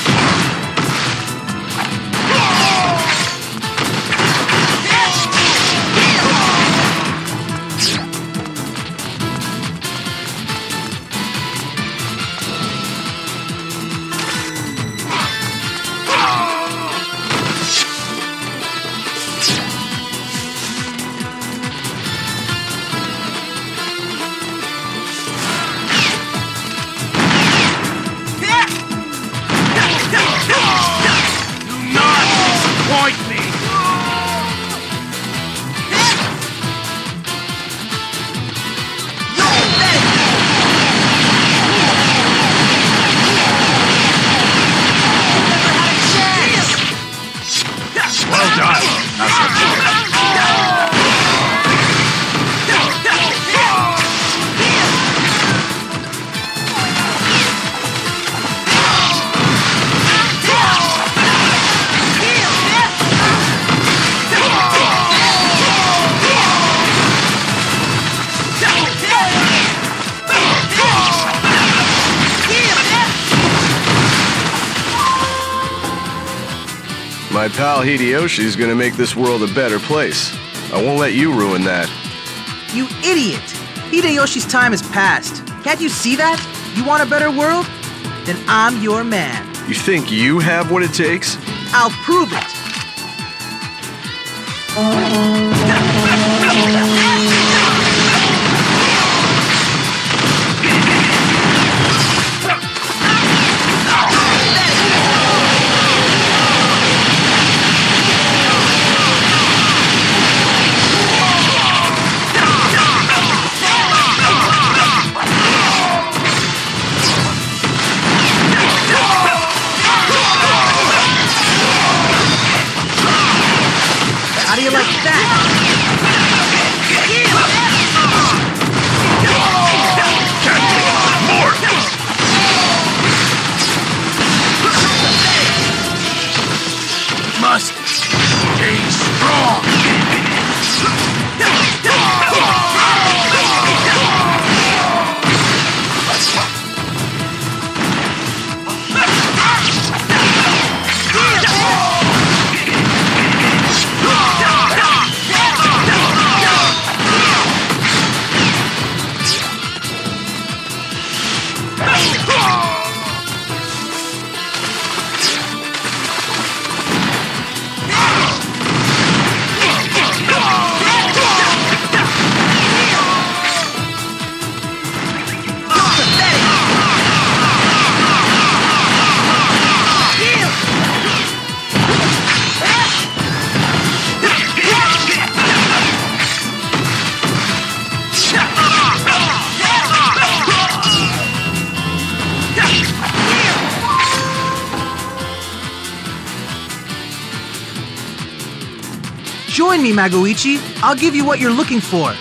My pal Hideyoshi's gonna make this world a better place. I won't let you ruin that. You idiot! Hideyoshi's time has passed. Can't you see that? You want a better world? Then I'm your man. You think you have what it takes? I'll prove it. Join me, Magoichi. I'll give you what you're looking for.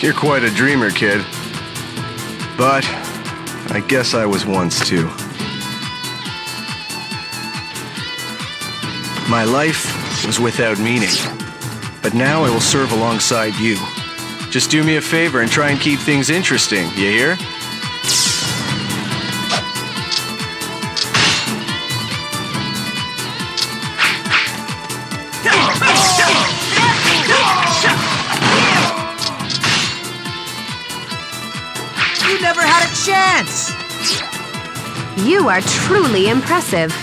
You're quite a dreamer, kid. But I guess I was once too. My life was without meaning. But now I will serve alongside you. Just do me a favor and try and keep things interesting, you hear? You never had a chance! You are truly impressive.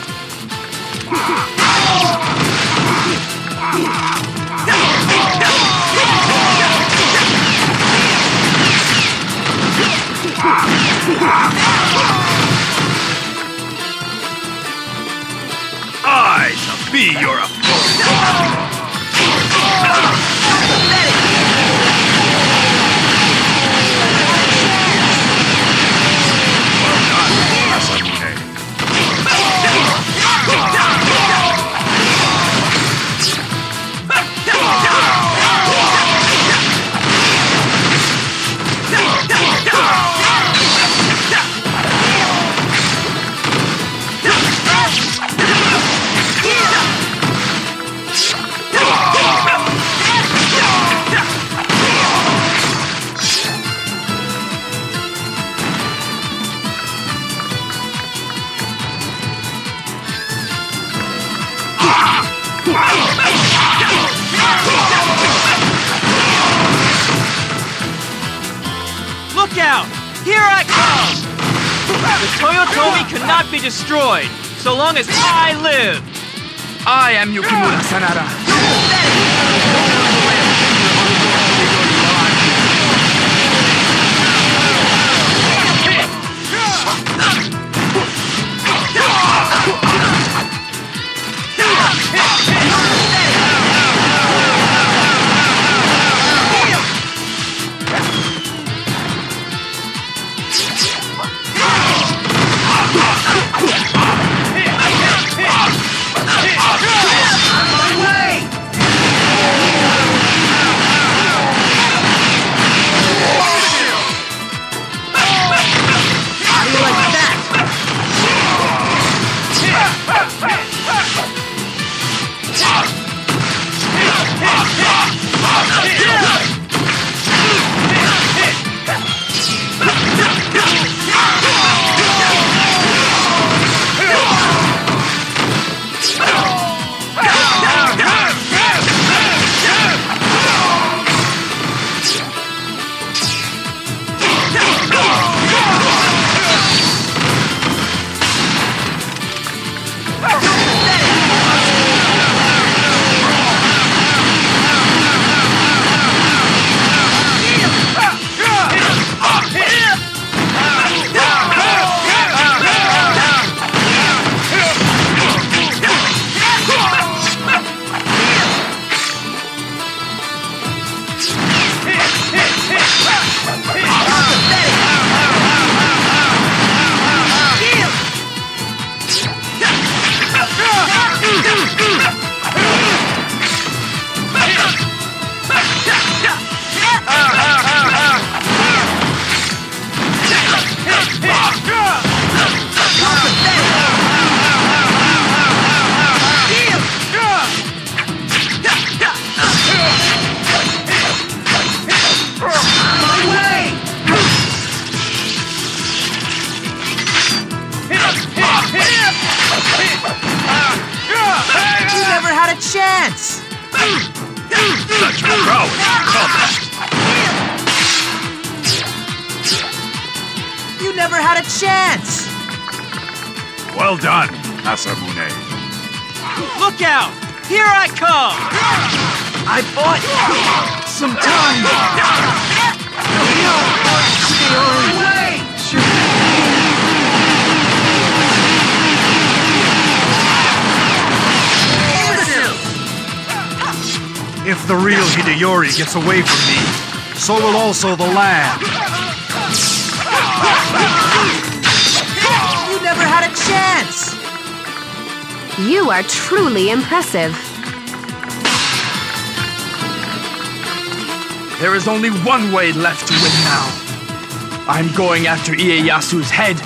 I shall be your opponent. Look out! Here I come! The Toyotomi cannot be destroyed, so long as I live! I am Yukimura Sanada. Chance! Such prowess in combat! You never had a chance! Well done, Masamune. Look out! Here I come! I bought some time! If the real Hideyori gets away from me, so will also the lad. You never had a chance! You are truly impressive. There is only one way left to win now. I'm going after Ieyasu's head.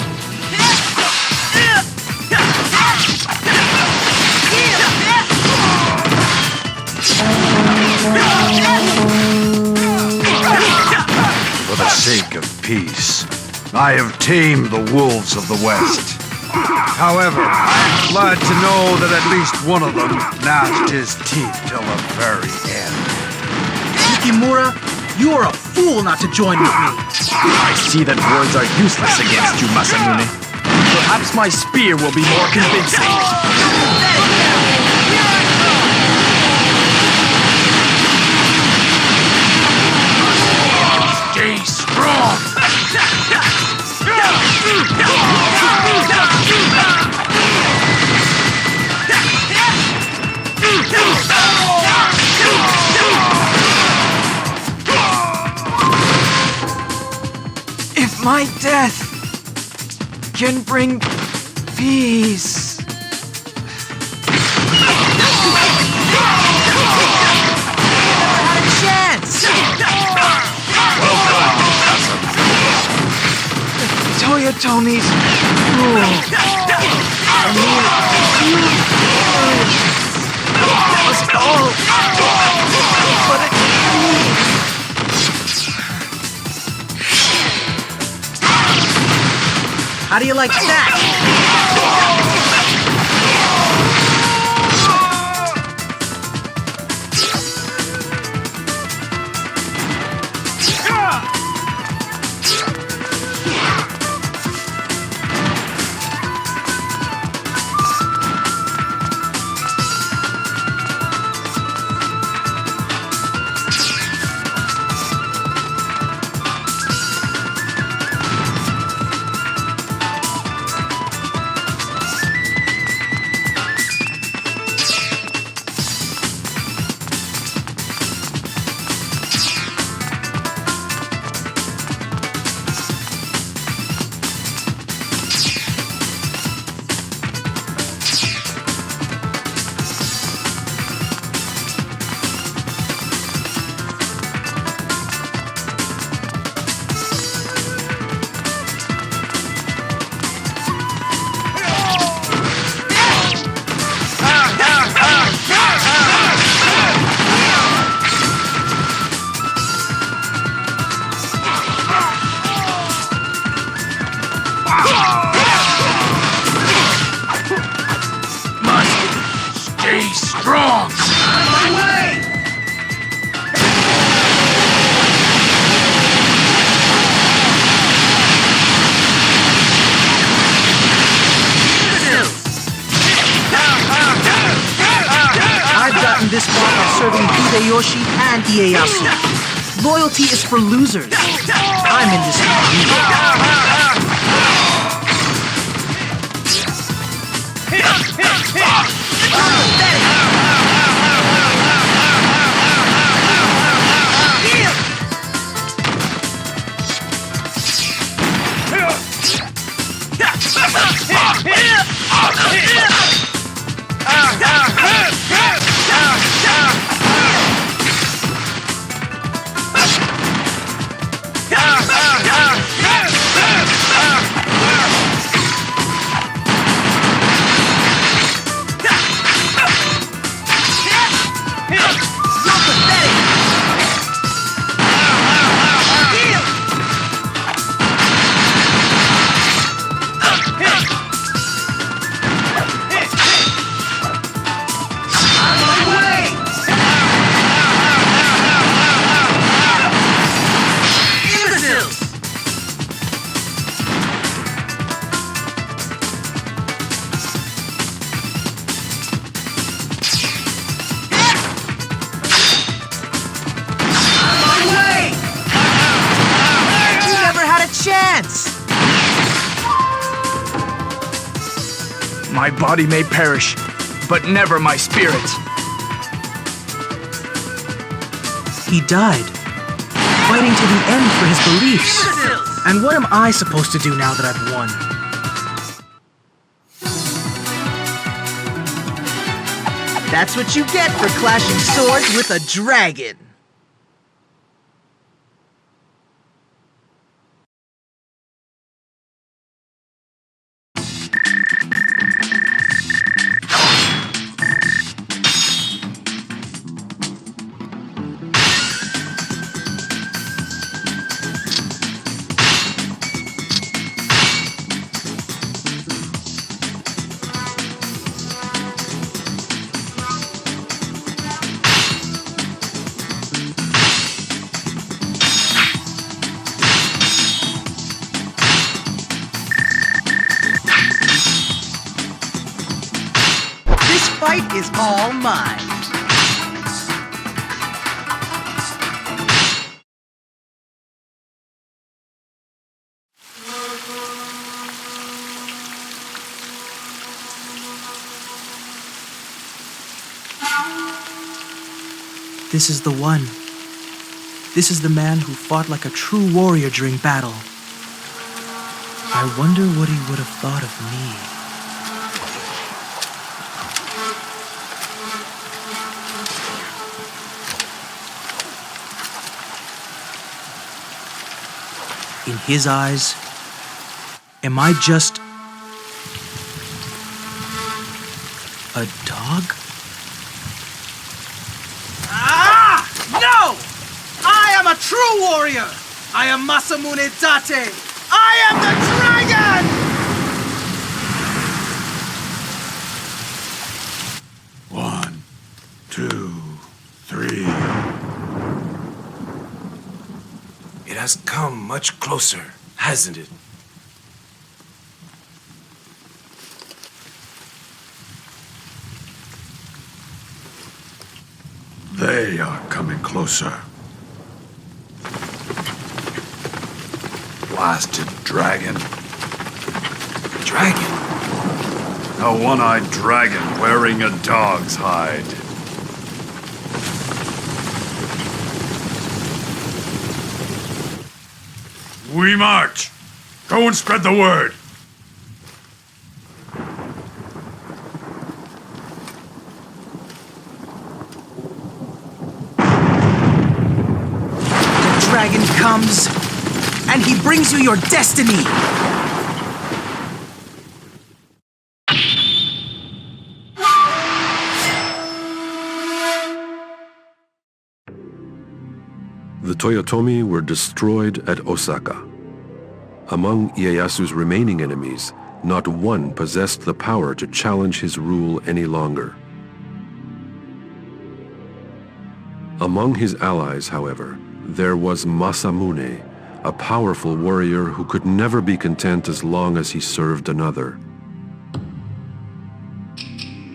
For the sake of peace, I have tamed the wolves of the West. However, I'm glad to know that at least one of them gnashed his teeth till the very end. Yukimura, you are a fool not to join with me. I see that words are useless against you, Masamune. Perhaps my spear will be more convincing. Stay strong! If my death can bring peace. Toyotomi's rule. I mean, was all but a dream. How do you like that? This far by serving Hideyoshi and Ieyasu. Loyalty is for losers. I'm in this for you. My body may perish, but never my spirit. He died, fighting to the end for his beliefs. And what am I supposed to do now that I've won? That's what you get for clashing swords with a dragon. Fight is all mine. This is the one. This is the man who fought like a true warrior during battle. I wonder what he would have thought of me. In his eyes, am I just a dog? Ah! No! I am a true warrior! I am Masamune Date! I am the dragon! One, two, three. It has come much closer, hasn't it? They are coming closer. Blasted dragon. Dragon? A one-eyed dragon wearing a dog's hide. We march! Go and spread the word! The dragon comes, and he brings you your destiny! The Toyotomi were destroyed at Osaka. Among Ieyasu's remaining enemies, not one possessed the power to challenge his rule any longer. Among his allies, however, there was Masamune, a powerful warrior who could never be content as long as he served another.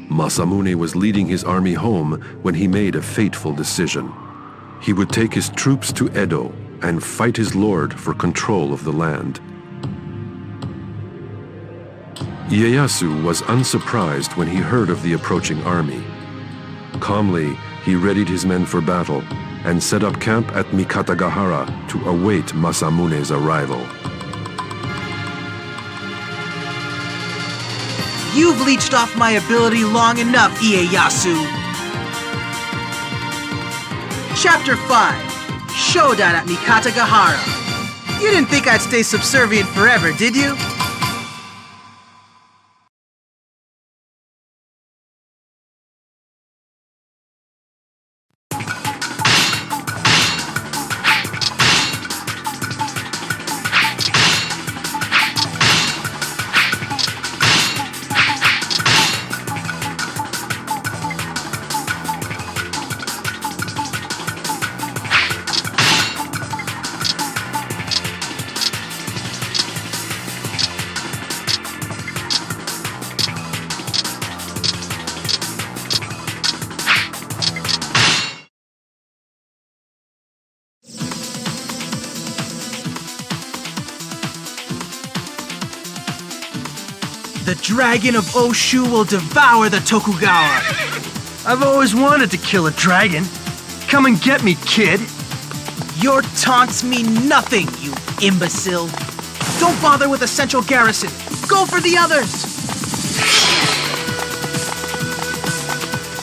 Masamune was leading his army home when he made a fateful decision. He would take his troops to Edo and fight his lord for control of the land. Ieyasu was unsurprised when he heard of the approaching army. Calmly, he readied his men for battle and set up camp at Mikatagahara to await Masamune's arrival. You've leeched off my ability long enough, Ieyasu! Chapter 5, Showdown at Mikatagahara. You didn't think I'd stay subservient forever, did you? The dragon of Oshu will devour the Tokugawa. I've always wanted to kill a dragon. Come and get me, kid. Your taunts mean nothing, you imbecile. Don't bother with the central garrison. Go for the others.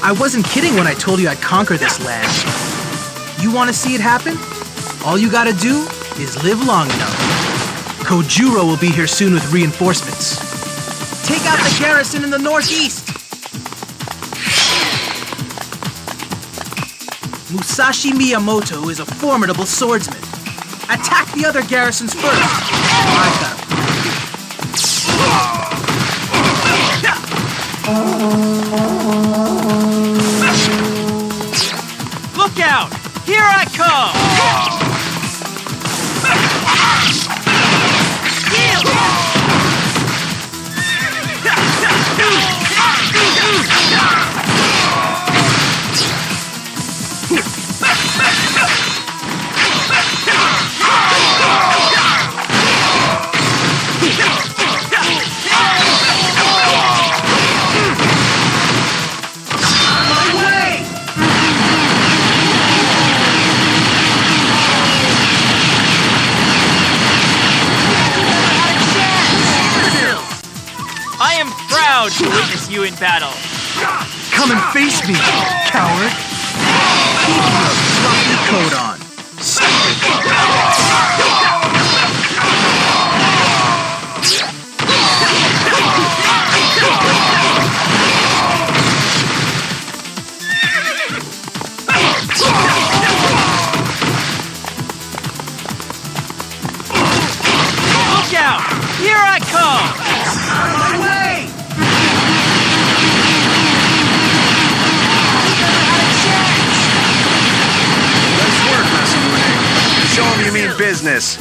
I wasn't kidding when I told you I'd conquer this land. You want to see it happen? All you gotta do is live long enough. Kojuro will be here soon with reinforcements. Take out the garrison in the northeast! Musashi Miyamoto is a formidable swordsman. Attack the other garrisons first. I've got him. Look out! Here I come! To witness you in battle. Come and face me, coward. Keep your fluffy coat on. Look out! Here I come! On my way! Show him you mean business.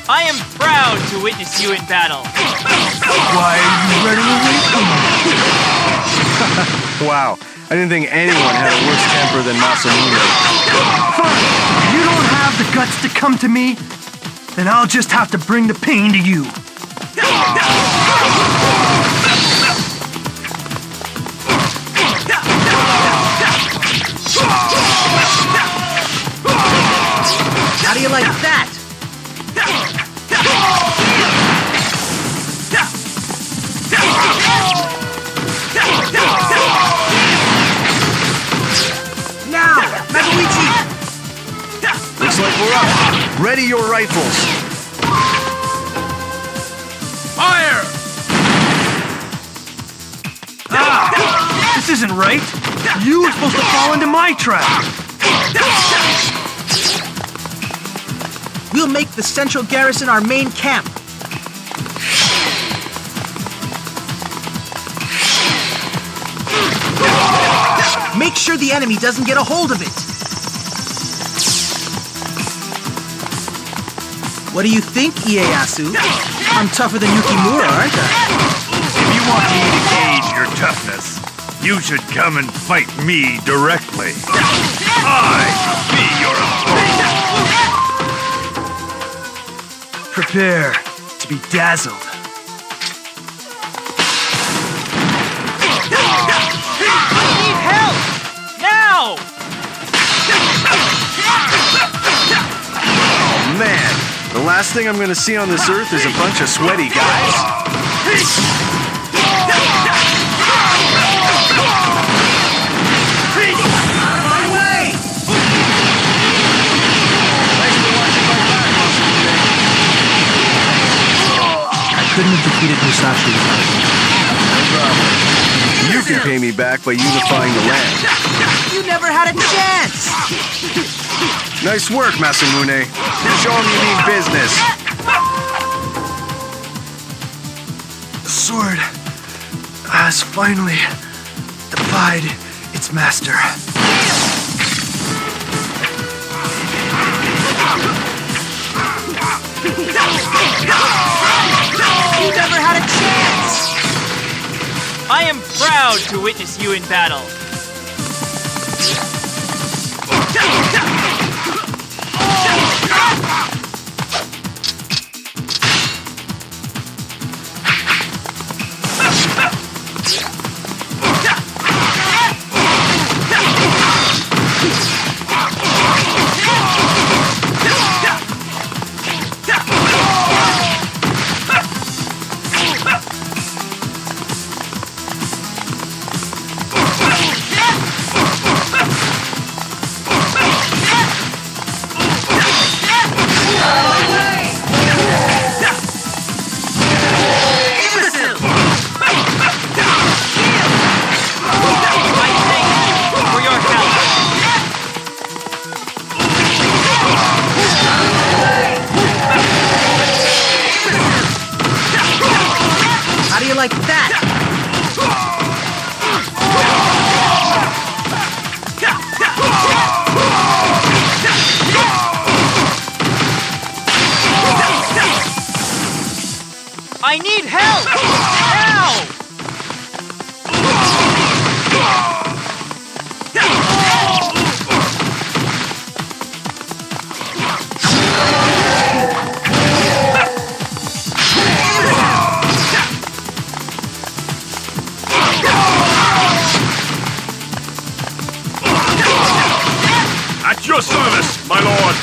I am proud to witness you in battle. Why are you running away from me? Wow, I didn't think anyone had a worse temper than Masamune. Fine. If you don't have the guts to come to me, then I'll just have to bring the pain to you. How do you like that? Now, Maguichi! Looks like we're up. Ready your rifles. Fire! Ah! This isn't right. You were supposed to fall into my trap. We'll make the central garrison our main camp. Make sure the enemy doesn't get a hold of it. What do you think, Ieyasu? I'm tougher than Yukimura, aren't I? If you want me to gauge your toughness, you should come and fight me directly. I shall be your opponent. Prepare to be dazzled. Man, the last thing I'm gonna see on this earth is a bunch of sweaty guys. My way! couldn't have defeaed Musashi without you. No problem. You can pay me back by unifying the land. You never had a chance! Nice work, Masamune. Show him you mean business. The sword has finally defied its master. You never had a chance! I am proud to witness you in battle. Like that! I need help! Now! At your service, my lord!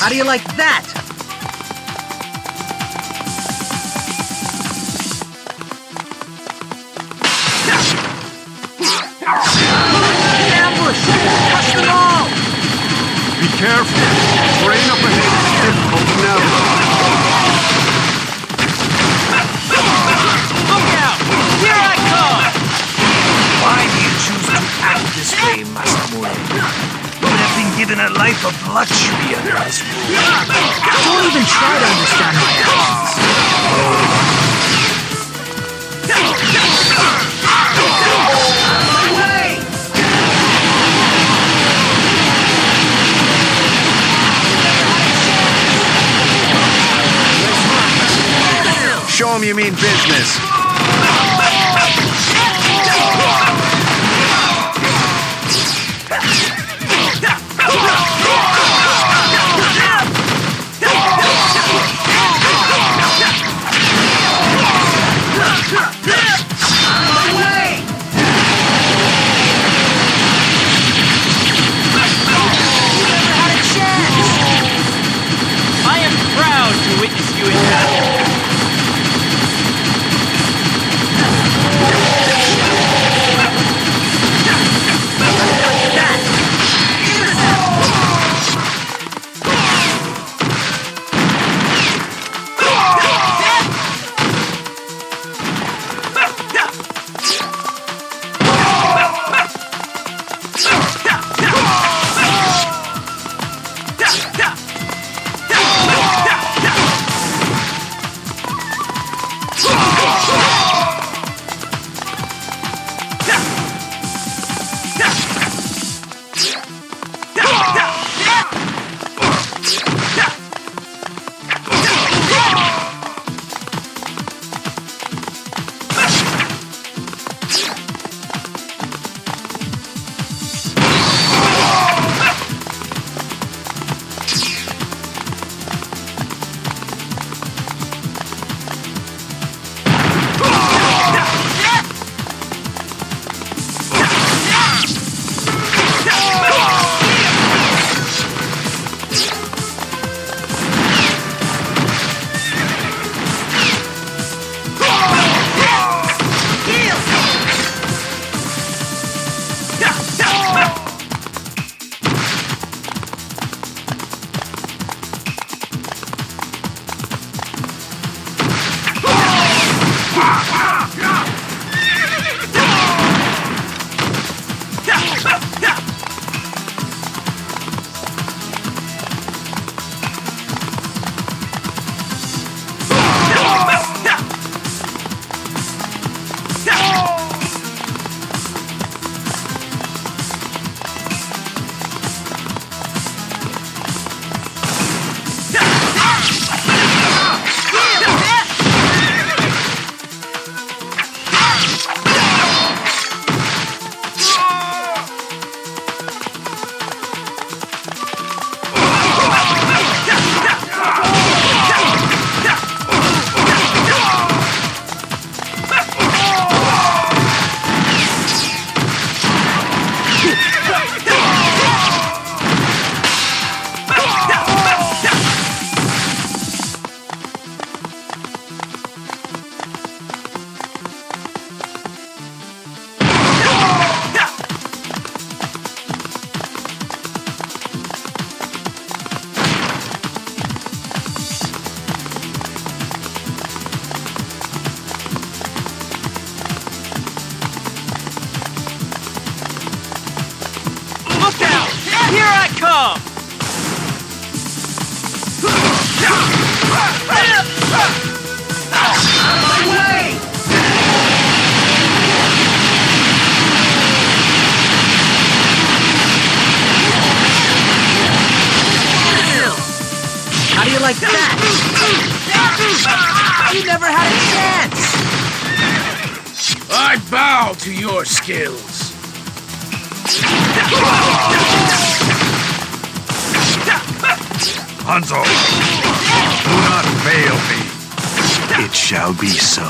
How do you like that? Ambush! Crush them all! Be careful. Terrain up ahead is difficult to navigate. Look out! Here I come! Why do you choose to act this way, Masamune? You have been given a life of luxury under his rule. Don't even try to understand my actions. Show him you mean business. I am proud to witness you in battle. How do you like that? You never had a chance! I bow to your skills. Hanzo, do not fail me. It shall be so.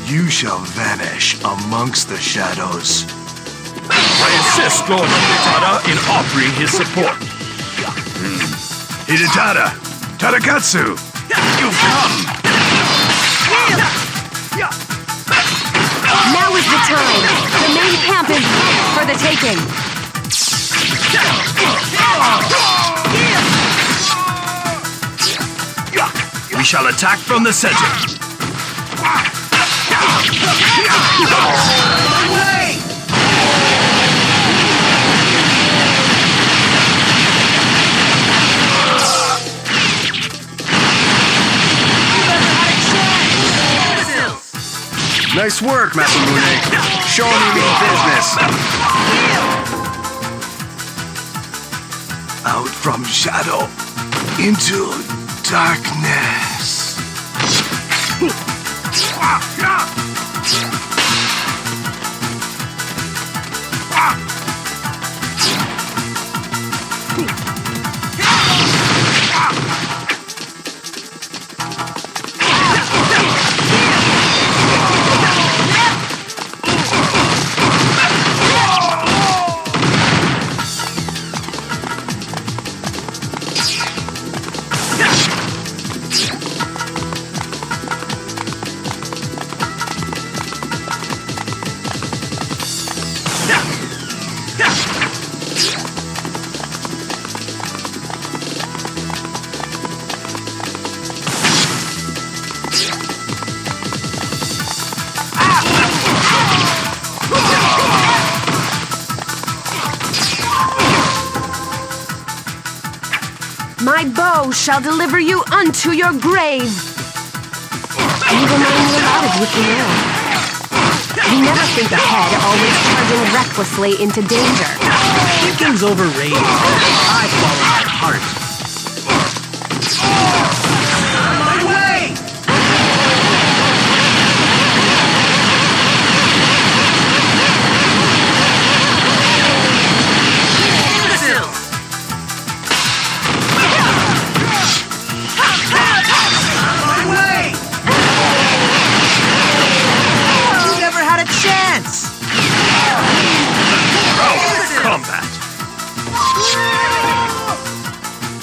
You shall vanish amongst the shadows. I assist Lord Hidetada in offering his support. Hidetada, Tadakatsu, you've come. Now is the time. The main camp is for the taking. We shall attack from the center. Nice work, Masamune. Show me mean business. Out from shadow into darkness. My bow shall deliver you unto your grave. Even when you allowed with the arrow. You never think ahead, always charging recklessly into danger. Thinking's overrated. I follow my heart. My way!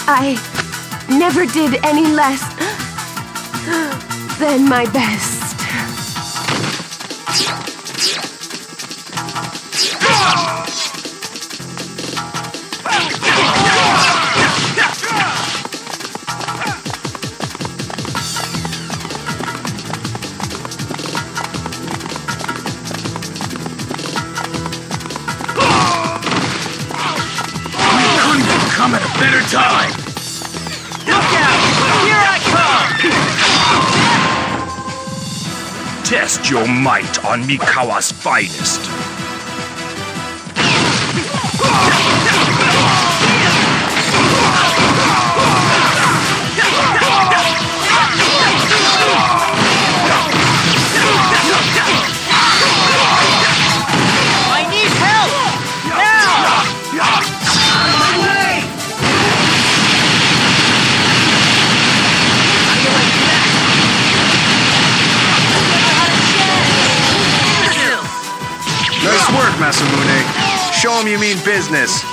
I never did any less than my best. Come at a better time! Look out! Here I come! Test your might on Mikawa's finest. I need help! Now! Nice work, Masamune. Show him you mean business.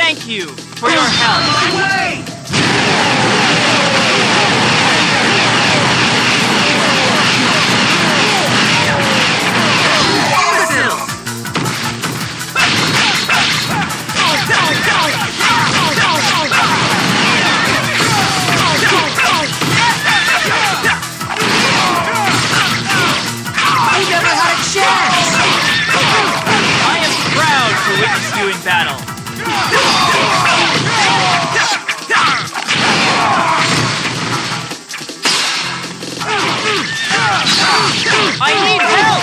thank you for your help. I am proud to witness you in battle. I need help!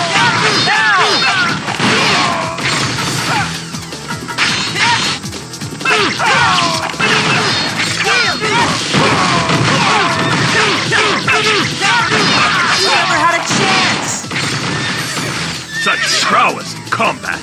You never had a chance! Such prowess in combat.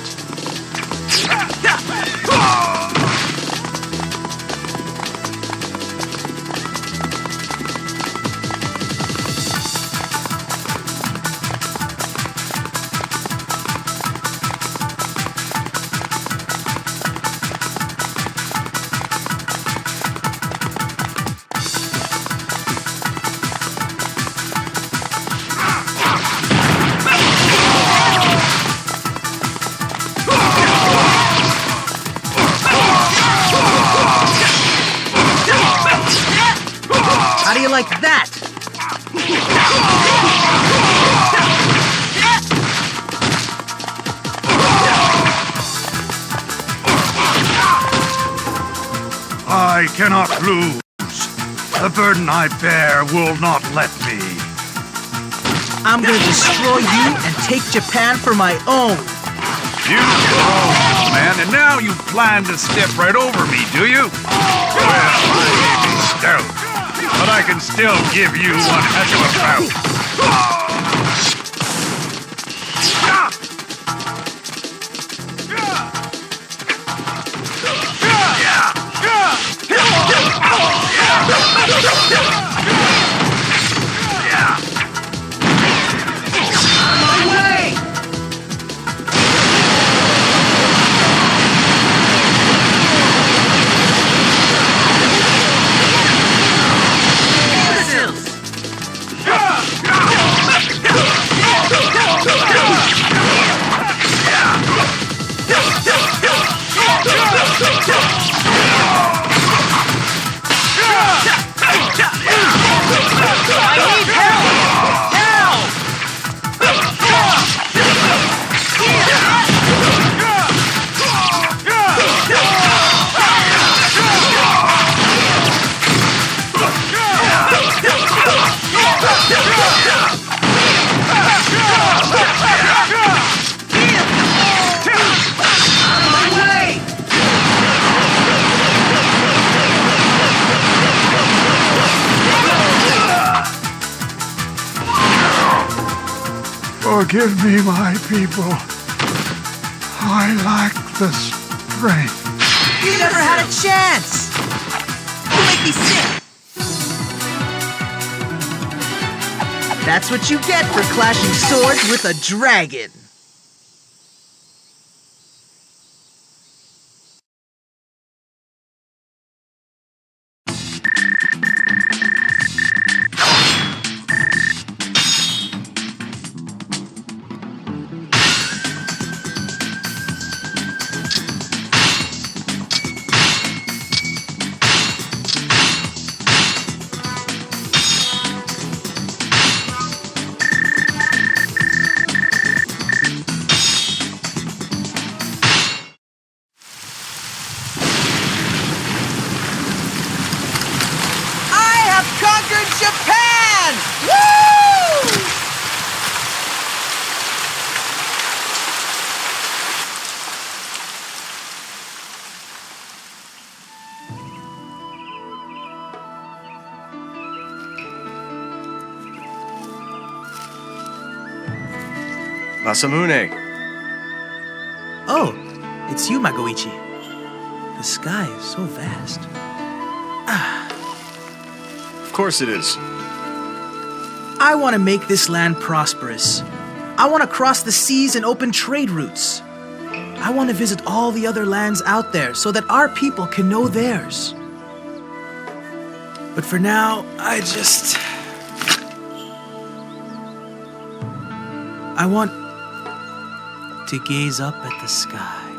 How do you like that? I cannot lose. The burden I bear will not let me. I'm gonna destroy you and take Japan for my own. You grown, man, and now you plan to step right over me, do you? Well, I may be stout, but I can still give you one heck of a bout. Forgive me, my people. I lack the strength. You never had a chance! You make me sick! That's what you get for clashing swords with a dragon! Japan! Woo! Masamune. Oh, it's you, Magoichi. The sky is so vast. Of course it is. I want to make this land prosperous. I want to cross the seas and open trade routes. I want to visit all the other lands out there so that our people can know theirs. But for now, I want to gaze up at the sky.